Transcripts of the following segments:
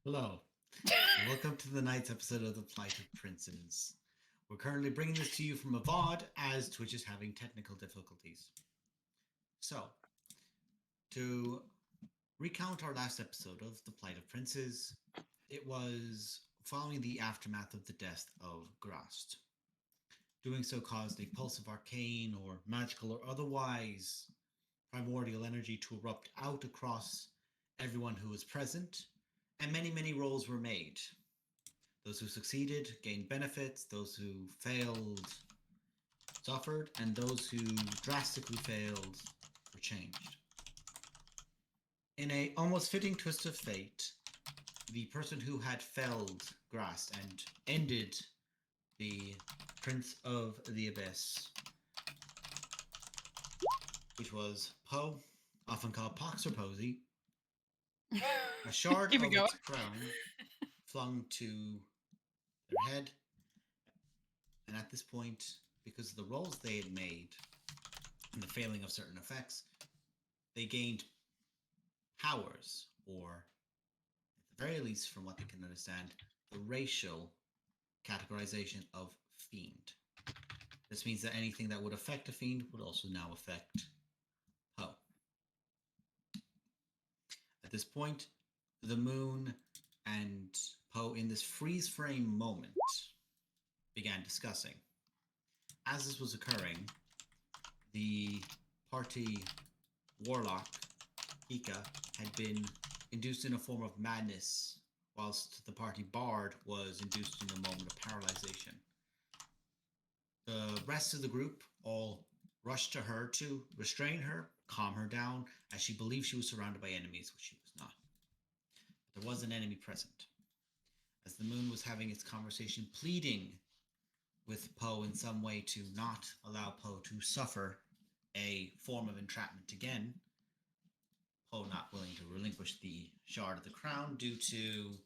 Hello, and welcome to the night's episode of the Plight of Princes. We're currently bringing this to you from a VOD as Twitch is having technical difficulties. So, to recount our last episode of the Plight of Princes, it was following the aftermath of the death of Grast. Doing so caused a pulse of arcane or magical or otherwise primordial energy to erupt out across everyone who was present, and many rolls were made. Those who succeeded gained benefits, those who failed suffered, and those who drastically failed were changed. In a almost fitting twist of fate, the person who had felled Grast and ended the Prince of the Abyss, which was Poe, often called Pox or Posey, a shard of its crown flung to their head. And at this point, because of the rolls they had made and the failing of certain effects, they gained powers, or at the very least, from what they can understand, the racial categorization of fiend. This means that anything that would affect a fiend would also now affect Poe. At this point, the moon and Poe, in this freeze frame moment, began discussing. As this was occurring, the party warlock, Hika, had been induced in a form of madness, whilst the party bard was induced in a moment of paralyzation. The rest of the group all rushed to her to restrain her, calm her down, as she believed she was surrounded by enemies, which she was not. But there was an enemy present. As the moon was having its conversation, pleading with Poe in some way to not allow Poe to suffer a form of entrapment again, Poe not willing to relinquish the shard of the crown due to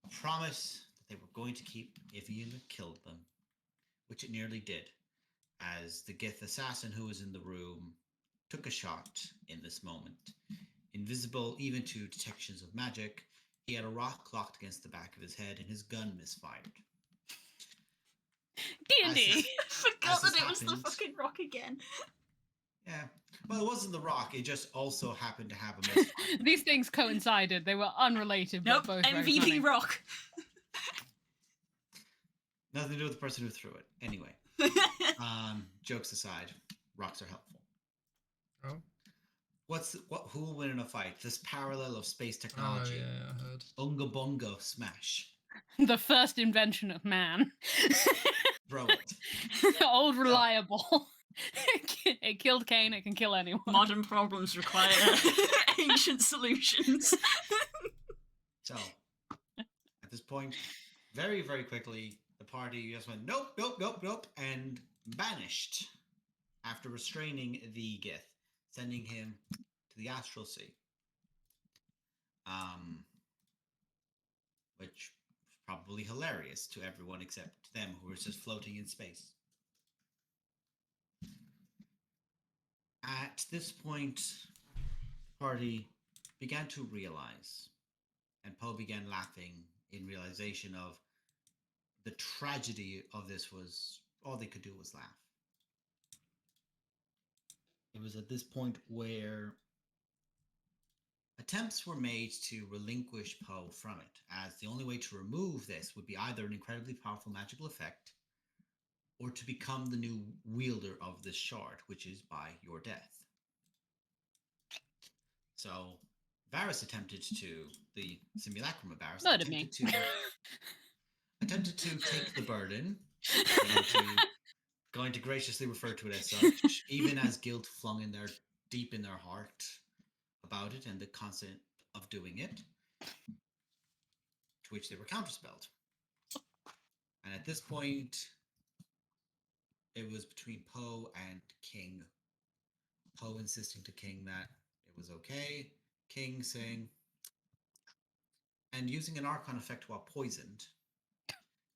a promise that they were going to keep if Yuna killed them, which it nearly did, as the Gith assassin who was in the room took a shot in this moment. Invisible even to detections of magic, he had a rock locked against the back of his head and his gun misfired. D&D. I forgot that it was the fucking rock again. Yeah. Well, it wasn't the rock. It just also happened to have a misfire. These things coincided. They were unrelated, Nope, but both MVP very rock. Nothing to do with the person who threw it. Anyway, jokes aside, rocks are helpful. Oh. Who will win in a fight? This parallel of space technology. Oh, yeah, I heard. Unga Bunga smash. The first invention of man. Throw it. Old reliable. It killed Cain, it can kill anyone. Modern problems require ancient solutions. So, at this point, very quickly, the party just went, nope, and banished after restraining the Gith, sending him to the Astral Sea. Which was probably hilarious to everyone except them, who were just floating in space. At this point, the party began to realize, and Poe began laughing in realization of the tragedy of this was all they could do was laugh. It was at this point where attempts were made to relinquish Poe from it, as the only way to remove this would be either an incredibly powerful magical effect or to become the new wielder of this shard, which is by your death. So Varys attempted to, the simulacrum of Varys, attempted to take the burden, going to graciously refer to it as such, even as guilt flung in there deep in their heart about it and the constant of doing it, to which they were counterspelled. And at this point, it was between Poe and King. Poe insisting to King that it was okay. King saying, and using an Archon effect while poisoned,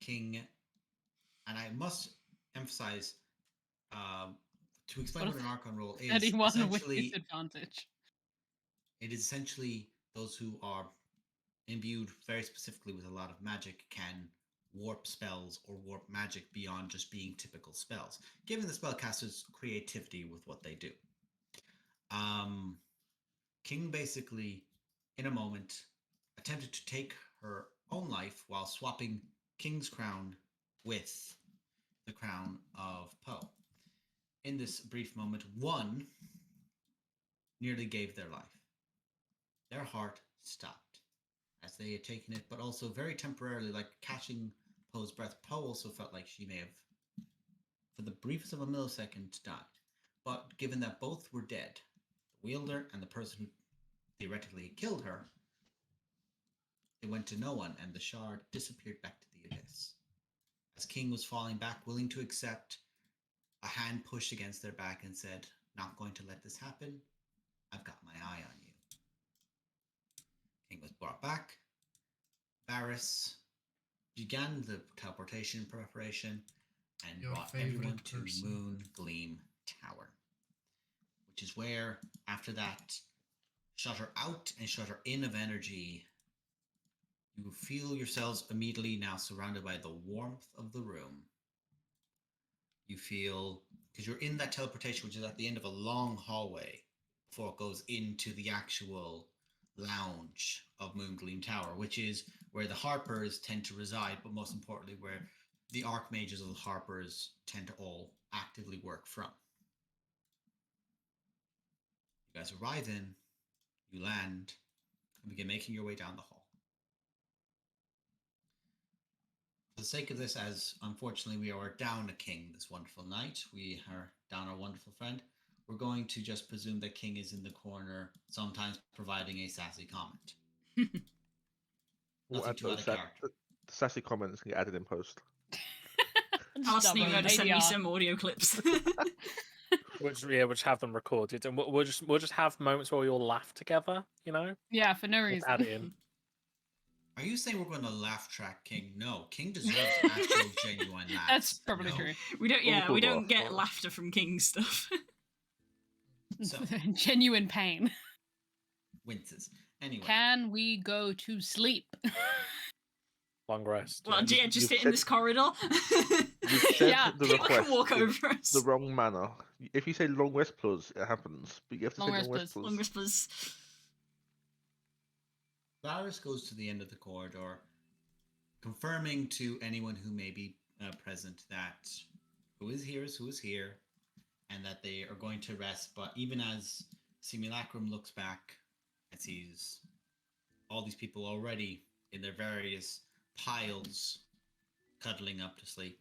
King, and I must emphasize, to explain what an Archon roll is, Anyone with disadvantage. It is essentially those who are imbued very specifically with a lot of magic, can warp spells or warp magic beyond just being typical spells, giving the spellcasters creativity with what they do. Um, King basically, in a moment, attempted to take her own life while swapping King's crown with the crown of Poe. In this brief moment, one nearly gave their life. Their heart stopped as they had taken it, but also very temporarily, like catching Poe's breath. Poe also felt like she may have, for the briefest of a millisecond, died. But given that both were dead, the wielder and the person who theoretically killed her, it went to no one, and the shard disappeared back to the abyss. As King was falling back, willing to accept, a hand pushed against their back and said, "Not going to let this happen. I've got my eye on you." King was brought back. Varys began the teleportation preparation and Your brought favorite everyone person. to Moon Gleam Tower, which is where, after that shutter out and shutter in of energy, you feel yourselves immediately now surrounded by the warmth of the room. You feel, because you're in that teleportation, which is at the end of a long hallway before it goes into the actual lounge of Moongleam Tower, which is where the Harpers tend to reside, but most importantly, where the Archmages of the Harpers tend to all actively work from. You guys arrive in, you land, and begin making your way down the hall. For the sake of this, as unfortunately we are down a king this wonderful night, we are down our wonderful friend, we're going to just presume that King is in the corner, sometimes providing a sassy comment. We'll Nothing add too out those of character. the sassy comments can get added in post. Alison, you're Stubborn going to send me ADR. some audio clips. We'll just have them recorded, and we'll just have moments where we all laugh together. You know, Yeah, for no Just add reason. it in. Are you saying we're going to laugh track King? No, King deserves actual genuine laughs. That's probably No. true. we don't. Yeah, We'll we pull don't off, get well. laughter from King stuff. So, Genuine pain. winces. Anyway, Can we go to sleep? Long rest. Well, yeah. yeah, just you've sit in said- this corridor. You've said Yeah. the People request can walk in over us. the wrong manner. If you say long rest plus, it happens. But you have to Long say rest long rest plus. plus. Long whispers. Varys goes to the end of the corridor, confirming to anyone who may be present that who is here, and that they are going to rest. But even as Simulacrum looks back and sees all these people already in their various piles cuddling up to sleep,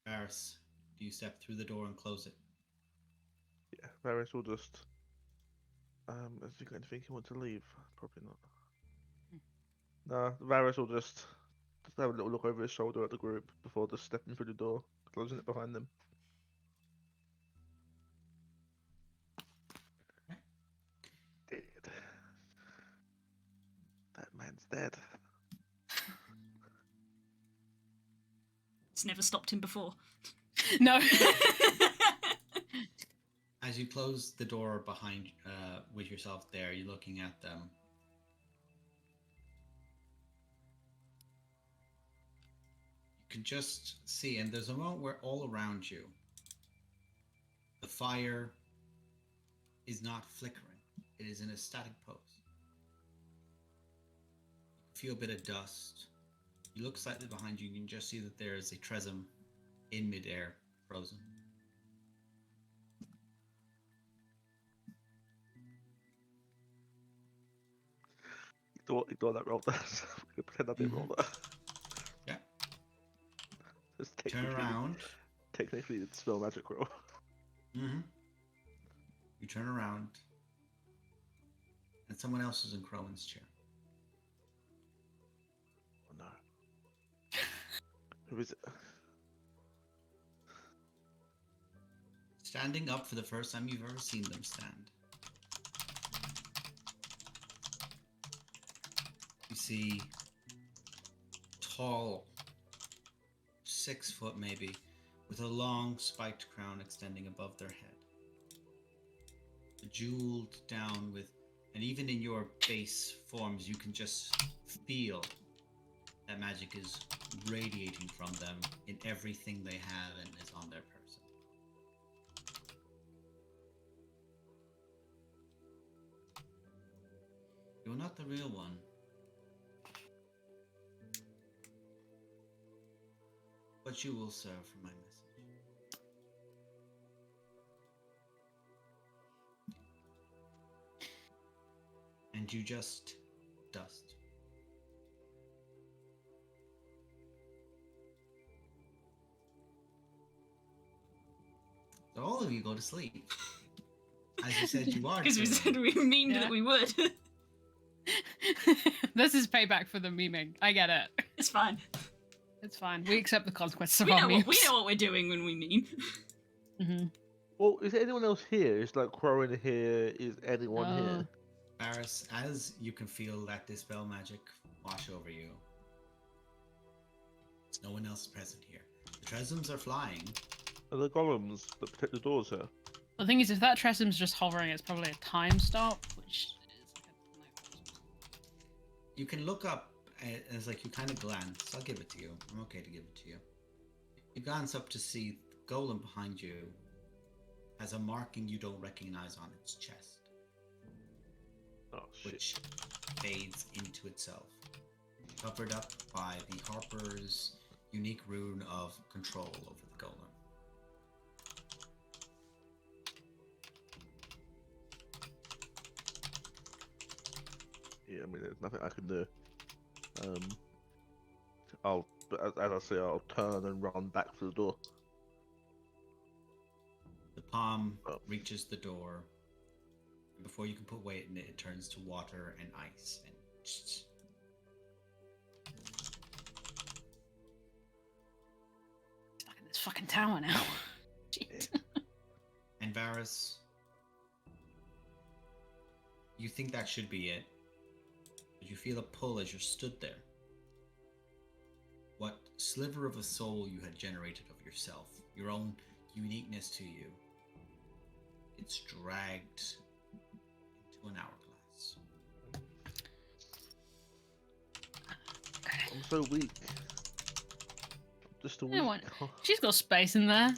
Varys, do you step through the door and close it? Yeah, Varys will just. Is he going to think he wants to leave? Probably not. No, Varys will just have a little look over his shoulder at the group before just stepping through the door, closing it behind them. Dead. That man's dead. It's never stopped him before. No. As you close the door behind with yourself there, you're looking at them. You can just see, and there's a moment where all around you, the fire is not flickering. It is in a static pose. You feel a bit of dust. You look slightly behind you, and you can just see that there is a Trezum in midair, frozen. Ignore that roll. Pretend I didn't roll that. Yeah. Just Turn around. Technically, it's spell magic roll. Mm-hmm. You turn around, and someone else is in Crowan's chair. Oh no. Who is it? Standing up for the first time you've ever seen them stand. You see tall, 6 foot maybe, with a long spiked crown extending above their head. Jeweled down with And even in your base forms, you can just feel that magic is radiating from them in everything they have and is on their person. You're not the real one. But you will serve for my message. And you just dust. So all of you go to sleep. As you said you are. Because we doing. said we memed Yeah. that we would. This is payback for the memeing. I get it. It's fine. It's fine. We accept the consequences of We our know, memes. we know what we're doing when we meme. Mm-hmm. Well, is there anyone else here? Is like Crowan here? Is anyone here? Varys, as you can feel that dispel magic wash over you, no one else is present here. The Tresums are flying. Are the golems that protect the doors here? The thing is, if that Tresum's just hovering, it's probably a time stop, which is You can look up, as like you kind of glance. I'll give it to you. I'm okay to give it to you. You glance up to see the golem behind you has a marking you don't recognize on its chest, Oh shit! which fades into itself, covered up by the Harper's unique rune of control over the golem. Yeah, I mean, there's nothing I can do. As I say, I'll turn and run back to the door. The palm Oh. reaches the door. And before you can put weight in it, it turns to water and ice. And stuck in this fucking tower now. Shit. And Varys, you think that should be it, but you feel a pull as you're stood there. What sliver of a soul you had generated of yourself, your own uniqueness to you, it's dragged into an hourglass. I'm so weak. Just a You know weak. what? She's got space in there.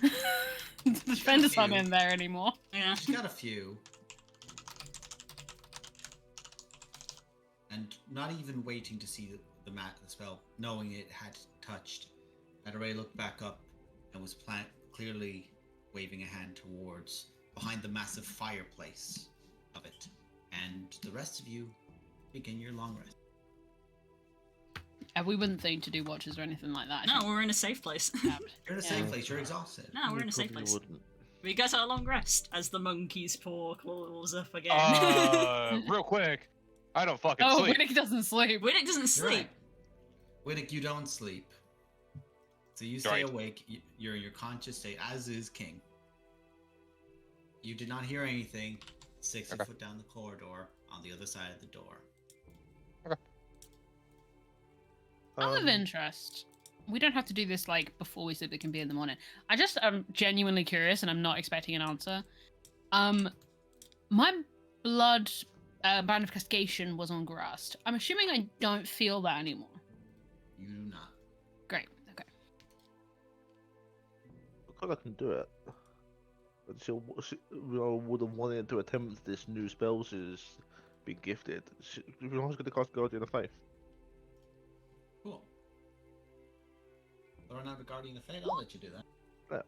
The defenders aren't few. in there anymore. Yeah. She's got a few. And not even waiting to see the spell, knowing it had touched, Adare looked back up and was clearly waving a hand towards behind the massive fireplace of it. And the rest of you begin your long rest. We wouldn't think to do watches or anything like that. No, we're in a safe place. You're in a Yeah. safe place, you're exhausted. No, we're You in a safe probably place. wouldn't. We get our long rest as the monkey's paw claws up again. Real quick, I don't fucking Oh, sleep. Winnick doesn't sleep. Winnick doesn't You're sleep. right. Widdick, you don't sleep. So you stay Right. awake, you're in your conscious state, as is King. You did not hear anything 60 Okay. foot down the corridor on the other side of the door. Out of interest, we don't have to do this like before we sleep. It can be in the morning. I just am genuinely curious, and I'm not expecting an answer. My blood band of castigation was on Grast. I'm assuming I don't feel that anymore. You do not. Great. Okay. Because I can do it. But she would have wanted to attempt this new spell she's been gifted. She's going to cast Guardian of Faith. Cool. Throwing out a Guardian of Fate, I'll let you do that. Yeah.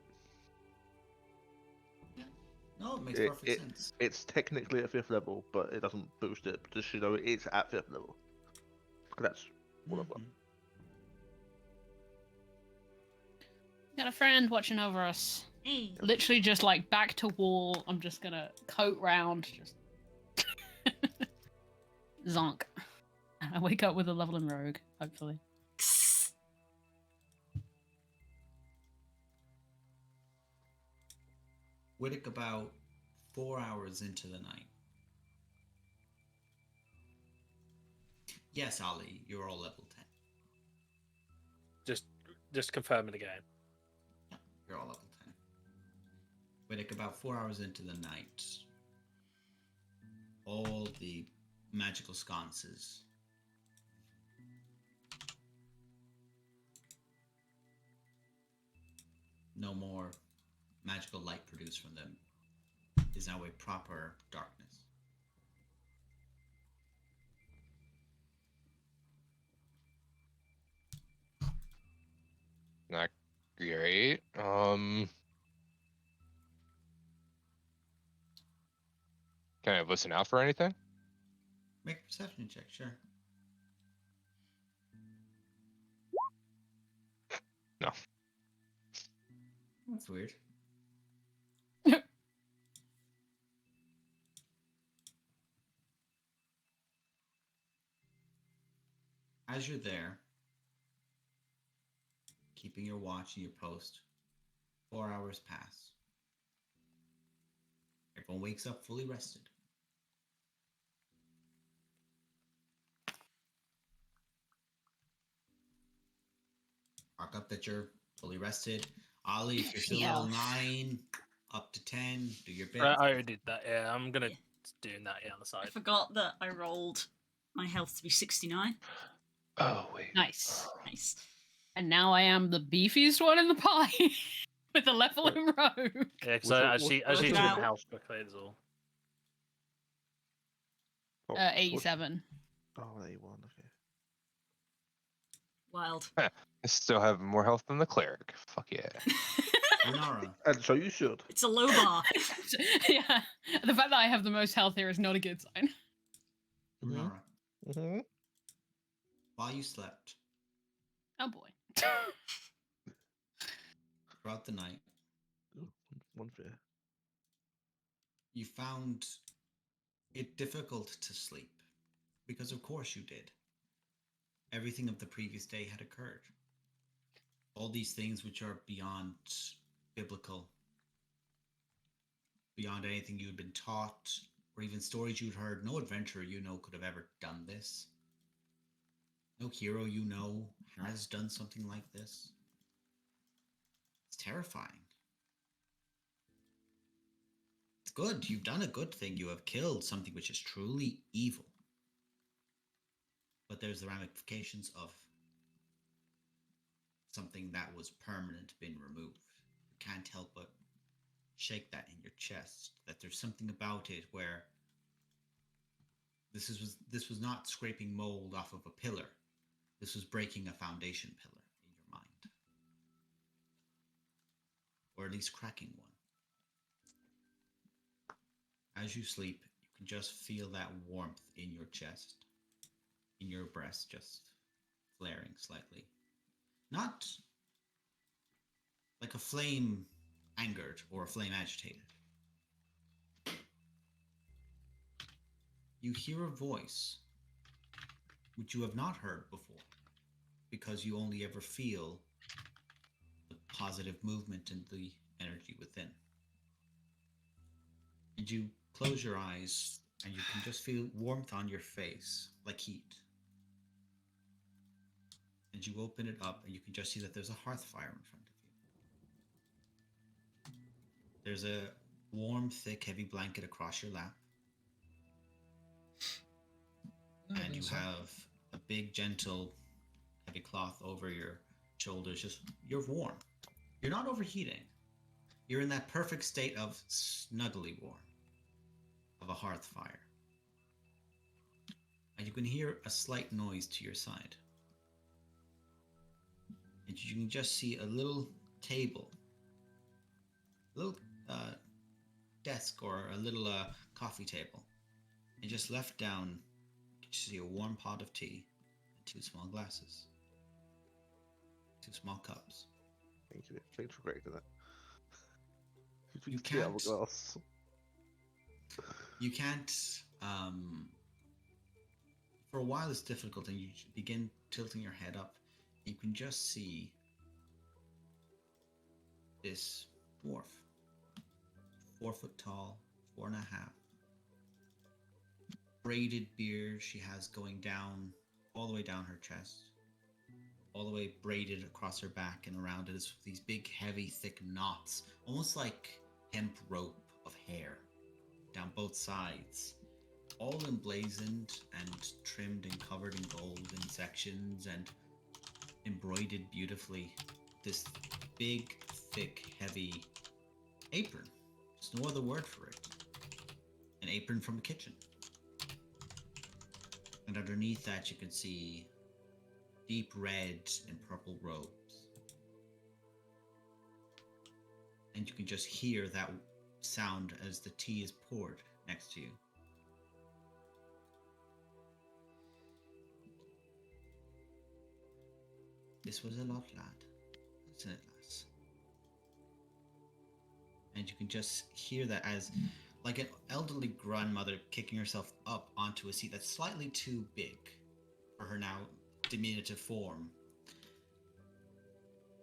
Yeah. No, it makes It- perfect sense. It's technically at 5th level, but it doesn't boost it. Just so you know, it's at 5th level. That's what I've got. Mhm. Got a friend watching over us. Hey. Literally just like back to wall. I'm just gonna coat round. Just zonk. I wake up with a level in rogue, hopefully. Widdick about 4 hours into the night. Yes, Ali, you're all level 10. Just confirm it again. Yeah, you're all level 10. Widdick about 4 hours into the night. All the magical sconces. No more magical light produced from them. It is now a proper darkness. Not great. Can I listen out for anything? Make a perception check, sure. No. That's weird. As you're there, keeping your watch and your post, 4 hours pass. Everyone wakes up fully rested. Mark up that you're fully rested. Ollie, if you're still Yeah. level 9, up to 10, do your bit. I already did that. Yeah, I'm gonna Yeah. doing that. Yeah, on the I side. forgot that I rolled my health to be 69. Oh wait. Nice. Nice. And now I am the beefiest one in the pie with a level in rogue. Yeah, because What's your- actually what's took your my level? house quickly is all. Oh, what's- 87. Oh, 81. Okay. Wild. I still have more health than the cleric. Fuck yeah. Lunara, And so you should. It's a low bar. Yeah. The fact that I have the most health here is not a good sign. Mhm. Lunara, Mm-hmm. while you slept Oh boy. throughout the night, One fear. you found it difficult to sleep. Because of course you did. Everything of the previous day had occurred. All these things which are beyond biblical, beyond anything you had been taught, or even stories you'd heard. No adventurer you know could have ever done this. No hero you know has done something like this. It's terrifying. It's good. You've done a good thing. You have killed something which is truly evil. But there's the ramifications of something that was permanent been removed. You can't help but shake that in your chest. That there's something about it where this was not scraping mold off of a pillar. This was breaking a foundation pillar in your mind. Or at least cracking one. As you sleep, you can just feel that warmth in your chest, in your breast, just flaring slightly. Not like a flame angered or a flame agitated. You hear a voice which you have not heard before because you only ever feel the positive movement and the energy within. And you close your eyes and you can just feel warmth on your face, like heat. And you open it up and you can just see that there's a hearth fire in front of you. There's a warm, thick, heavy blanket across your lap. And you have a big, gentle, heavy cloth over your shoulders. Just, you're warm. You're not overheating. You're in that perfect state of snuggly warm, of a hearth fire. And you can hear a slight noise to your side. And you can just see a little table, a little desk or a little coffee table. And just left down, you see a warm pot of tea and 2 small glasses. 2 small cups. Thank you. Thanks for creating that. You Get out of can't- the glass. You can't, for a while it's difficult and you begin tilting your head up. You can just see this dwarf. 4 foot tall, 4.5. Braided beard she has going down, all the way down her chest. All the way braided across her back, and around it is these big, heavy, thick knots, almost like hemp rope of hair down both sides. all emblazoned and trimmed and covered in gold in sections and embroidered beautifully. This big, thick, heavy apron. There's no other word for it. An apron from a kitchen. And underneath that, you can see deep red and purple robes. And you can just hear that sound as the tea is poured next to you. This was a lot, lad. Isn't it, lass? And you can just hear that as like an elderly grandmother kicking herself up onto a seat that's slightly too big for her now diminutive form.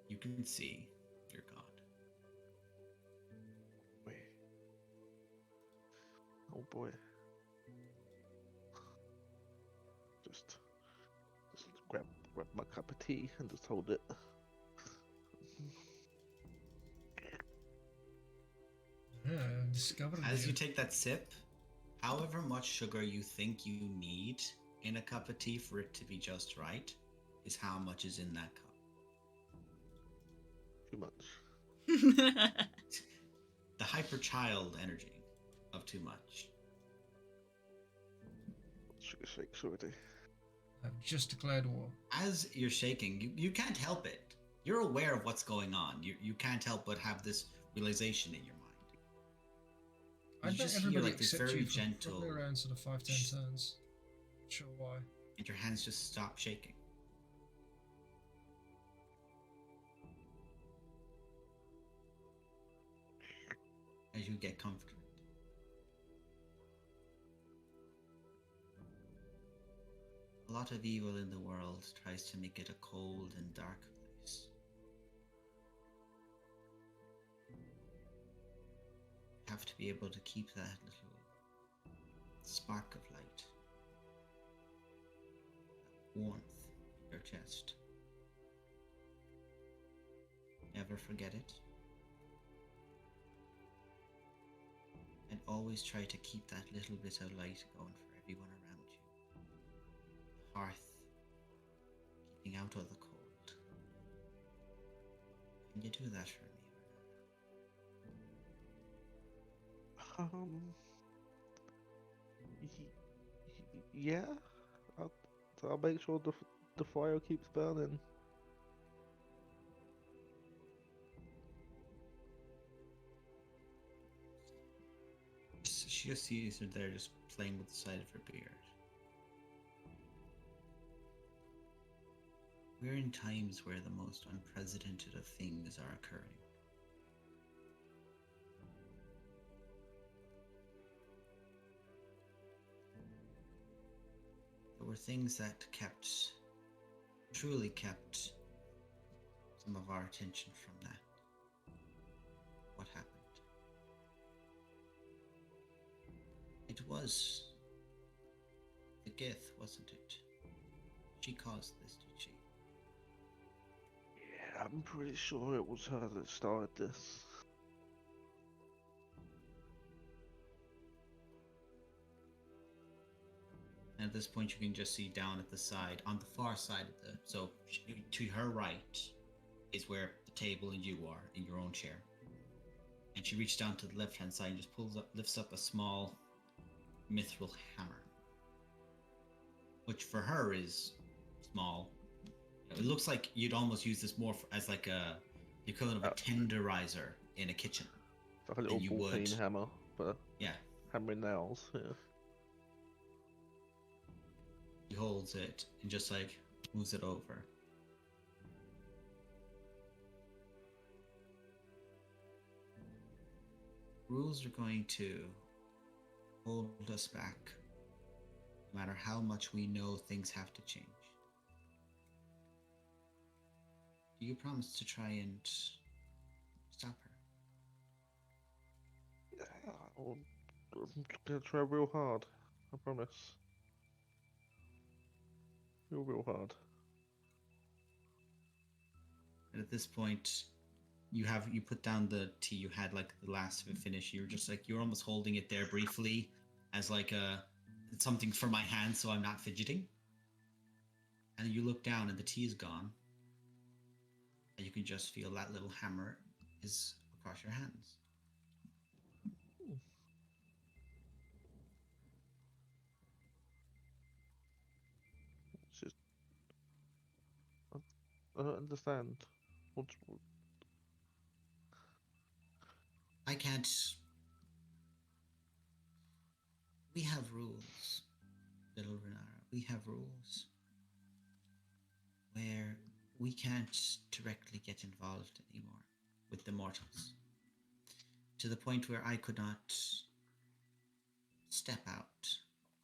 You can see your god. Wait. Oh boy. Just grab my cup of tea and just hold it. Discovered As you. you take that sip, however much sugar you think you need in a cup of tea for it to be just right is how much is in that cup. Too much. The hyper child energy of too much. Sugar shakes already. I've just declared war. As you're shaking, you can't help it. You're aware of what's going on. You can't help but have this realization in your mind. I You bet just hear everybody like this except very you for gentle, probably around sort of 5-10 turns. Not sure why. and your hands just stop shaking. As you get comforted. A lot of evil in the world tries to make it a cold and dark place. You have to be able to keep that little spark of light, that warmth in your chest. Never forget it. And always try to keep that little bit of light going for everyone around you. The hearth, keeping out of the cold. Can you do that for me, Yeah. I'll make sure the fire keeps burning. She just sees her there just playing with the side of her beard. We're in times where the most unprecedented of things are occurring. There were things that truly kept some of our attention from that. What happened? It was the Gith, wasn't it? She caused this, did she? Yeah, I'm pretty sure it was her that started this. And at this point, you can just see down at the side, on the far side of the. So to her right is where the table and you are in your own chair. And she reached down to the left-hand side and just lifts up a small mithril hammer, which for her is small. It looks like you'd almost use this more as like the equivalent of a tenderizer in a kitchen. It's like a little you ball peen would. hammer, but Yeah, hammering nails. Yeah. he holds it and just like moves it over. Rules are going to hold us back, no matter how much we know things have to change. Do you promise to try and stop her? I'm gonna try real hard. I promise. Real hard. And at this point, you put down the tea. You had like the last of it finished. You're just like you're almost holding it there briefly, as like It's something for my hand so I'm not fidgeting. And you look down and the tea is gone. And you can just feel that little hammer is across your hands. It's just, I don't understand. What's, I can't. We have rules, little Renara. We have rules where we can't directly get involved anymore with the mortals. To the point where I could not step out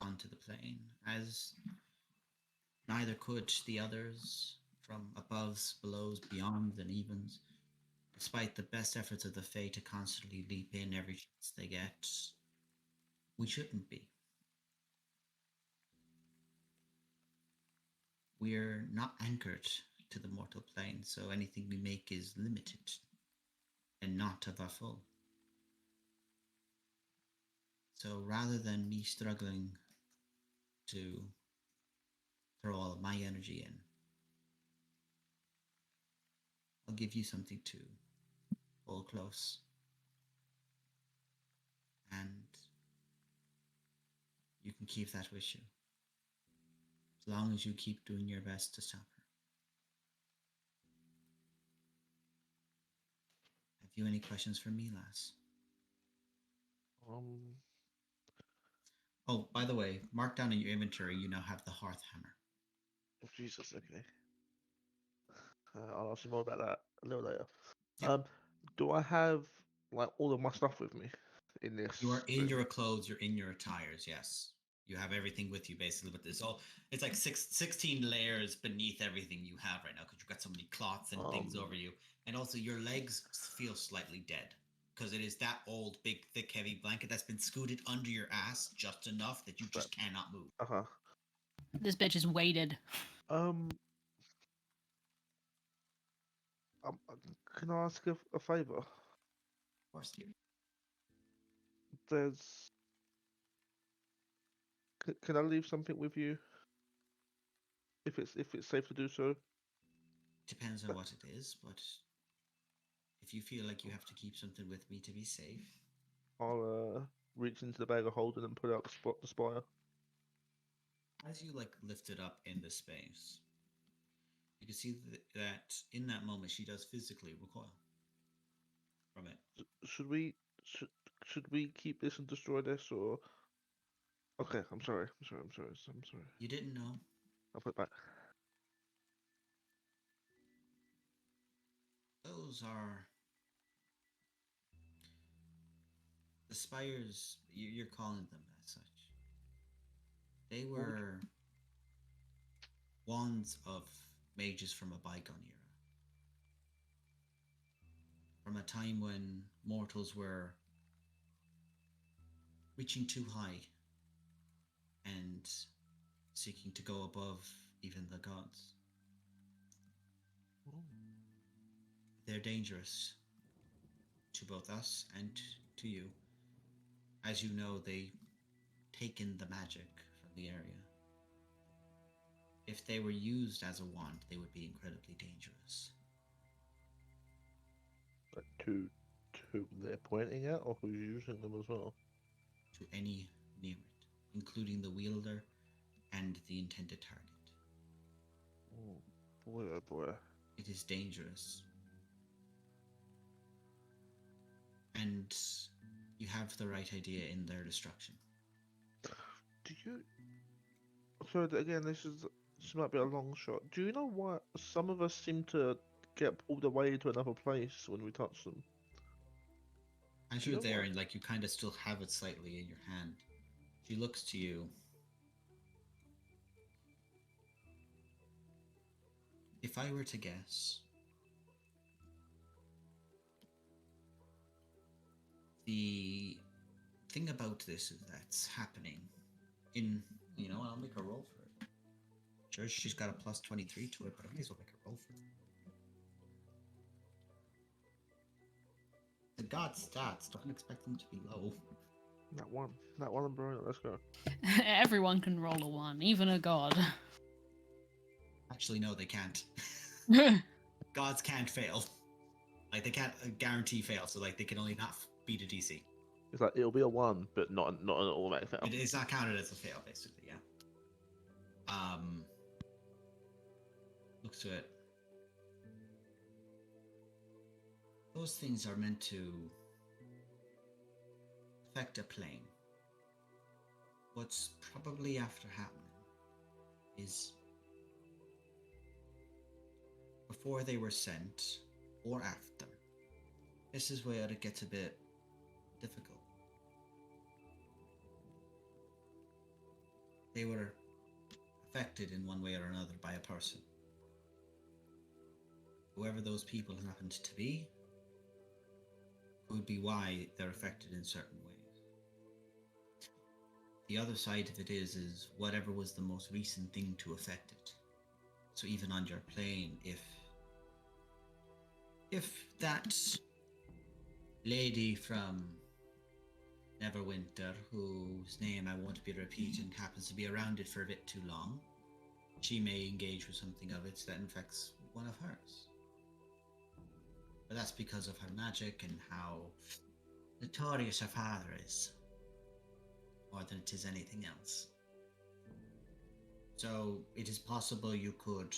onto the plane, as neither could the others from aboves, belows, beyonds, and evens. Despite the best efforts of the Fae to constantly leap in every chance they get, we shouldn't be. We're not anchored to the mortal plane, so anything we make is limited and not of our full. So rather than me struggling to throw all of my energy in, I'll give you something to hold close. And you can keep that with you. As long as you keep doing your best to stop her. Have you any questions for me, lass? Oh, by the way, mark down in your inventory, you now have the hearth hammer. oh, Jesus, okay. I'll ask you more about that a little later. Yep. Do I have like all of my stuff with me in this? You are in room? your clothes, you're in your attires, yes. You have everything with you basically, but it's like 16 layers beneath everything you have right now because you've got so many cloths and things over you. And also your legs feel slightly dead because it is that old, big, thick, heavy blanket that's been scooted under your ass just enough that you just cannot move. Uh-huh. This bitch is weighted. Can I ask a favor? Of course, dear. There's. Can I leave something with you? If it's safe to do so. Depends on what it is, but if you feel like you have to keep something with me to be safe, I'll reach into the bag of holding and put out the spire. as you like lift it up in the space, you can see that in that moment she does physically recoil from it. Should we keep this and destroy this, or? Okay, I'm sorry. I'm sorry. You didn't know. I'll put it back. Those are the spires. You're calling them as such. They were wands of mages from a bygone era. From a time when mortals were reaching too high and seeking to go above even the gods. They're dangerous to both us and to you. As you know, they take in the magic from the area. If they were used as a wand, they would be incredibly dangerous. Like to they're pointing at, or who's using them as well? To any near it, including the wielder and the intended target. Oh boy. It is dangerous. And you have the right idea in their destruction. Do you? So again, this might be a long shot. Do you know why some of us seem to get pulled away to another place when we touch them? As You you're know there what? and like you kind of still have it slightly in your hand, she looks to you. If I were to guess, the thing about this is that's happening in, I'll make a roll for it. Sure, she's got a plus 23 to it, but I may as well make a roll for it. The god stats, don't expect them to be low. That one, bro. Let's go. Everyone can roll a 1, even a god. Actually, no, they can't. Gods can't fail. Like they can't guarantee fail. So like they can only not beat a DC. It's like it'll be a 1, but not an automatic fail. It is not counted as a fail, basically. Yeah. Looks to it. Those things are meant to affect a plane. What's probably after happening is before they were sent or after. This is where it gets a bit difficult. They were affected in one way or another by a person. Whoever those people happened to be could be why they're affected in certain ways. The other side of it is whatever was the most recent thing to affect it. So even on your plane, if that lady from Neverwinter, whose name I won't be repeating, happens to be around it for a bit too long, she may engage with something of it that infects one of hers. But that's because of her magic and how notorious her father is, more than it is anything else. So it is possible you could,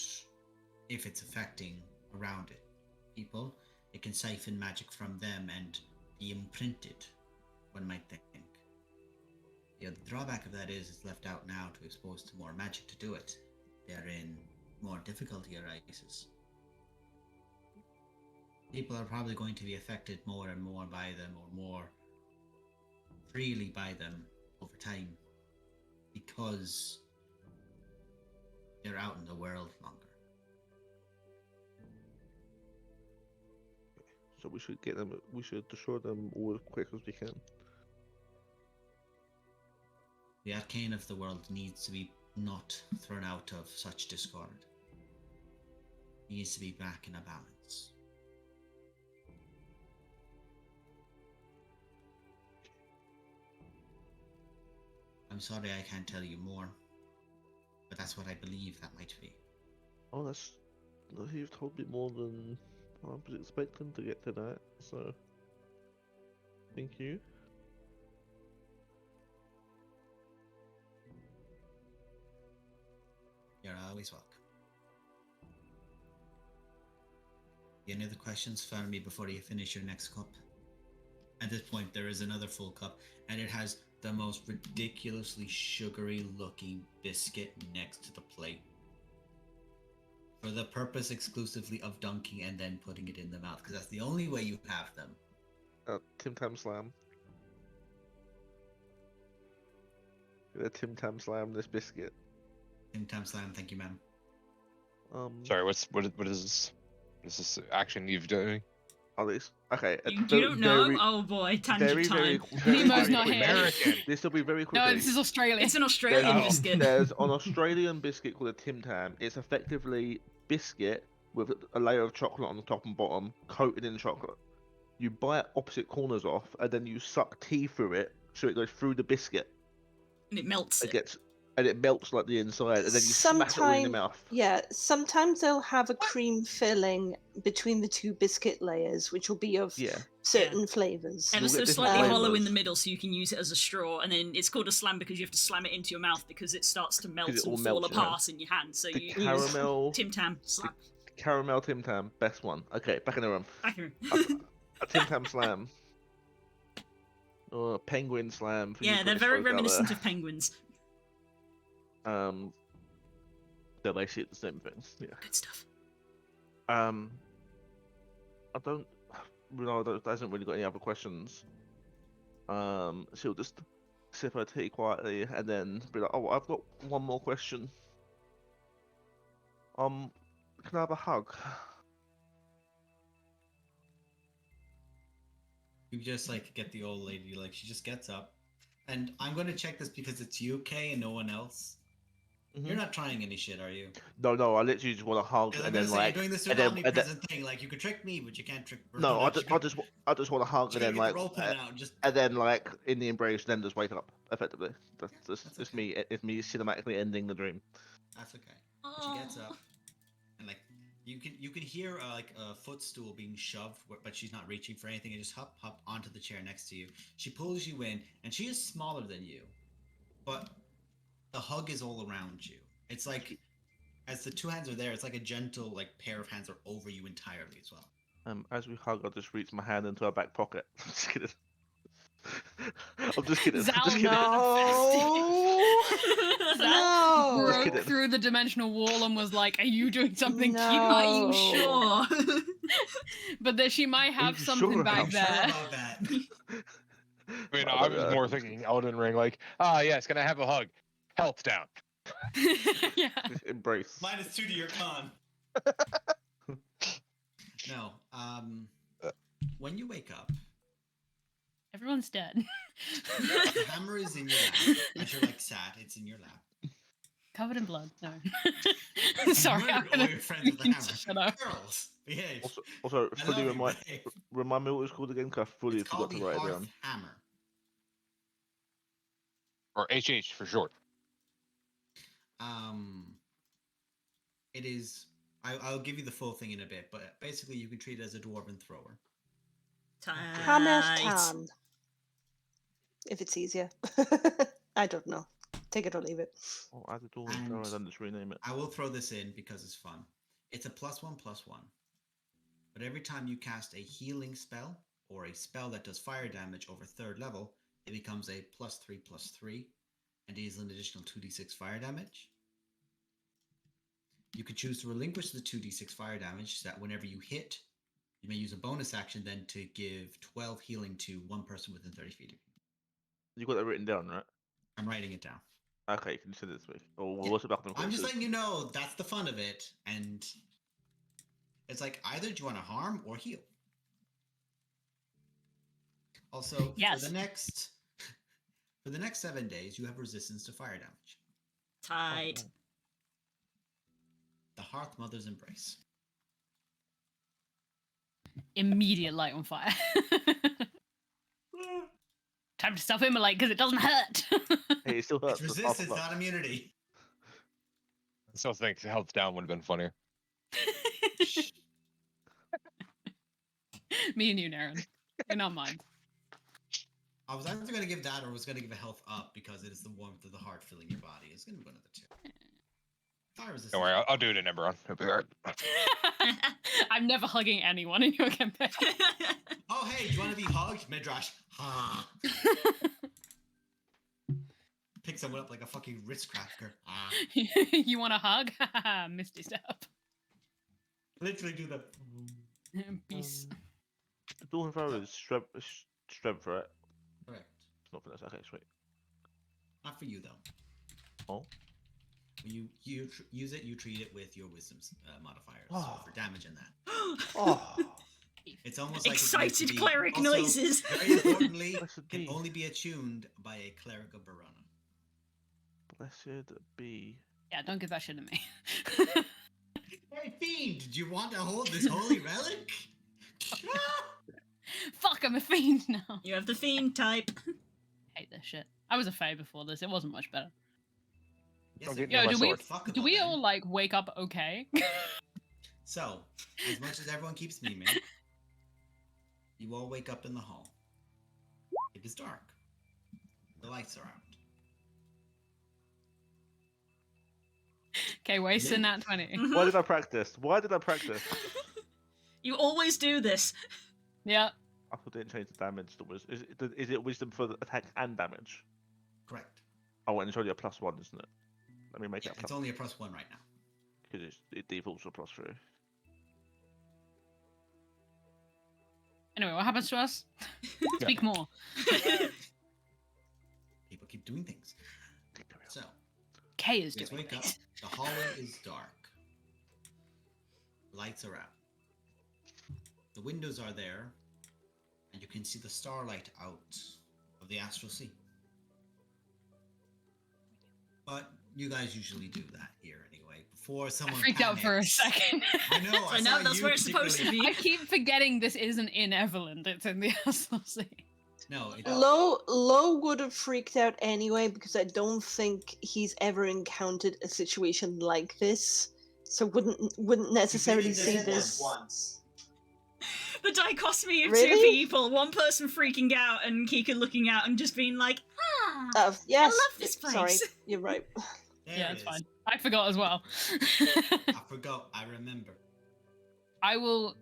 if it's affecting around it people, it can siphon magic from them and be imprinted, one might think. The drawback of that is it's left out now to expose to more magic to do it. Therein, more difficulty arises. People are probably going to be affected more and more by them, or more freely by them over time, because they're out in the world longer. So we should get them. We should destroy them all as quick as we can. The arcane of the world needs to be not thrown out of such discord. It needs to be back in a balance. I'm sorry I can't tell you more, but that's what I believe that might be. Oh, that's. You've told me more than I was expecting to get to that. So, thank you. You're always welcome. Any other questions for me before you finish your next cup? At this point, there is another full cup, and it has the most ridiculously sugary looking biscuit next to the plate. For the purpose exclusively of dunking and then putting it in the mouth, because that's the only way you have them. Tim Tam Slam. Tim Tam Slam this biscuit. Tim Tam Slam, thank you, ma'am. Sorry, what is this? What is this action you've done? Oh, this. Okay. You don't know? Very, Oh boy, tangent time. Nemo's not quick. here. American. This will be very quick. No, this is Australia. It's an Australian Oh. biscuit. There's an Australian biscuit called a Tim Tam. It's effectively biscuit with a layer of chocolate on the top and bottom, coated in chocolate. You bite opposite corners off, and then you suck tea through it, so it goes through the biscuit. And it melts it. And it melts like the inside, and then you smash it all in your mouth. Yeah, sometimes they'll have a cream filling between the two biscuit layers, which will be of certain flavours. Ever You'll so get different slightly hollow in flavours. the middle, so you can use it as a straw, and then it's called a slam because you have to slam it into your mouth because it starts to melt it all and fall melts, yeah. apart in your hand. So The you caramel, use Tim Tam slam. caramel Tim Tam, best one. Okay, back in the room. I can- A Tim Tam Slam. Or a Penguin Slam. For you yeah, they're British very folk out reminiscent there. of penguins. They're basically the same thing. Yeah. Good stuff. I don't. Ronaldo hasn't really got any other questions. She'll just sip her tea quietly and then be like, "Oh, I've got one more question. Can I have a hug?" You just like get the old lady, like she just gets up, and I'm going to check this because it's UK and no one else. You're not trying any shit, are you? No, I literally just want to hug I'm and gonna then say like, you're doing this and through an then, and then omnipresent thing. Like you could trick me, but you can't trick. no, I you just want to hug you and then gotta get like, the roll pen out. And just and then like in the embrace, then just wake up effectively. That's that's it's okay. me. It's me cinematically ending the dream. That's okay. She gets up and like you can hear like a footstool being shoved, but she's not reaching for anything. And just hop onto the chair next to you. She pulls you in, and she is smaller than you, but the hug is all around you. It's like as the two hands are there, it's like a gentle like pair of hands are over you entirely as well. As we hug, I just reach my hand into her back pocket. I'm just kidding. I'm just kidding. I'm Zal, just kidding. No. Zal No. Just broke kidding. through the dimensional wall and was like, "Are you doing something No. cute?" Are you sure? But that she might have you something sure back I'm there. sure about that. I mean, I was more thinking Elden Ring, like, yes, can I have a hug? Health down. Yeah. Just embrace. -2 to your con. No. When you wake up, Everyone's dead. the hammer is in your lap. As you're like sat, it's in your lap. Covered in blood. No. Sorry, You I'm murdered all gonna your friends with the need to hammer. shut up. Girls, behave. Also, I fully love you, babe. remind me what it was called again, because I fully It's called forgot the to write it Hearth down. Hammer. Or HH for short. It is. I'll give you the full thing in a bit, but basically you can treat it as a dwarven thrower. Hammer Tight. Tan. If it's easier. I don't know. Take it or leave it. Oh, add it all in And- throw and then just rename it. I will throw this in because it's fun. It's a +1/+1. But every time you cast a healing spell or a spell that does fire damage over 3rd level, it becomes a +3/+3 and deals an additional 2d6 fire damage. You could choose to relinquish the 2d6 fire damage so that whenever you hit, you may use a bonus action then to give 12 healing to one person within 30 feet of you. You got that written down, right? I'm writing it down. Okay, you can send it to me. Or Yeah. what's it about? I'm just letting you know that's the fun of it, and it's like either do you want to harm or heal. Also, Yes. for the next 7 days, you have resistance to fire damage. Tight. The Hearth Mother's Embrace. Immediate light on fire. Time to self-immolate because it doesn't hurt. Hey, it still It's hurts. resistance, not immunity. I still think health down would have been funnier. Me and you, Naren. You're not mine. I was either going to give that or I was going to give a health up because it is the warmth of the heart filling your body. It's going to be one of the two. Fire resistance. Don't worry, I'll do it in Eberron. It'll be alright. I'm never hugging anyone in your campaign. Oh, hey, do you want to be hugged? Midrash. Ha. Pick someone up like a fucking Ritz cracker. Ah. You want a hug? Misty step. Literally do the. Peace. The Dawn Throw is strength, right? Correct. It's not for this. Okay, sweet. Not for you though. Oh. When you use it, you treat it with your wisdom's modifiers Oh. for damage in that. Oh. It's almost like it needs to Excited be- cleric also, noises. Very importantly, Blessed can be. only be attuned by a cleric of Verona. Blessed be. Yeah, don't give that shit to me. Hey, fiend! Do you want to hold this holy relic? Fuck, I'm a fiend now. You have the fiend type. Hate this shit. I was a fae before this. It wasn't much better. Yes, Don't it get near Yo, my do we sword. do we all like wake up okay? So, as much as everyone keeps memeing, you all wake up in the hall. It is dark. The lights are out. Okay, wasting that 20. Why did I practice? Why did I practice? You always do this. Yeah. I thought it didn't change the damage. Is it wisdom for the attack and damage? Correct. Oh, and it's only a +1, isn't it? Let me make Yeah, it a it's plus only a +1 right now. because it defaults to a +3. Anyway, what happens to us? Speak more. People keep doing things. So, Kay is you doing wake up. things. The hallway is dark. Lights are out. The windows are there, and you can see the starlight out of the astral sea. But you guys usually do that here anyway. Before I someone freaked out for a panics. second. I know. I know, that's where it's supposed to be. I keep forgetting this isn't in Everland, it's in the SLC. No, it, Lo would have freaked out anyway because I don't think he's ever encountered a situation like this, so wouldn't necessarily see this. once. The dichotomy of Really? two people, one person freaking out and Kika looking out and just being like, Yes. I love this place. Sorry, you're right. There Yeah, it it's is. fine. I forgot as well. I forgot. I remember. I will,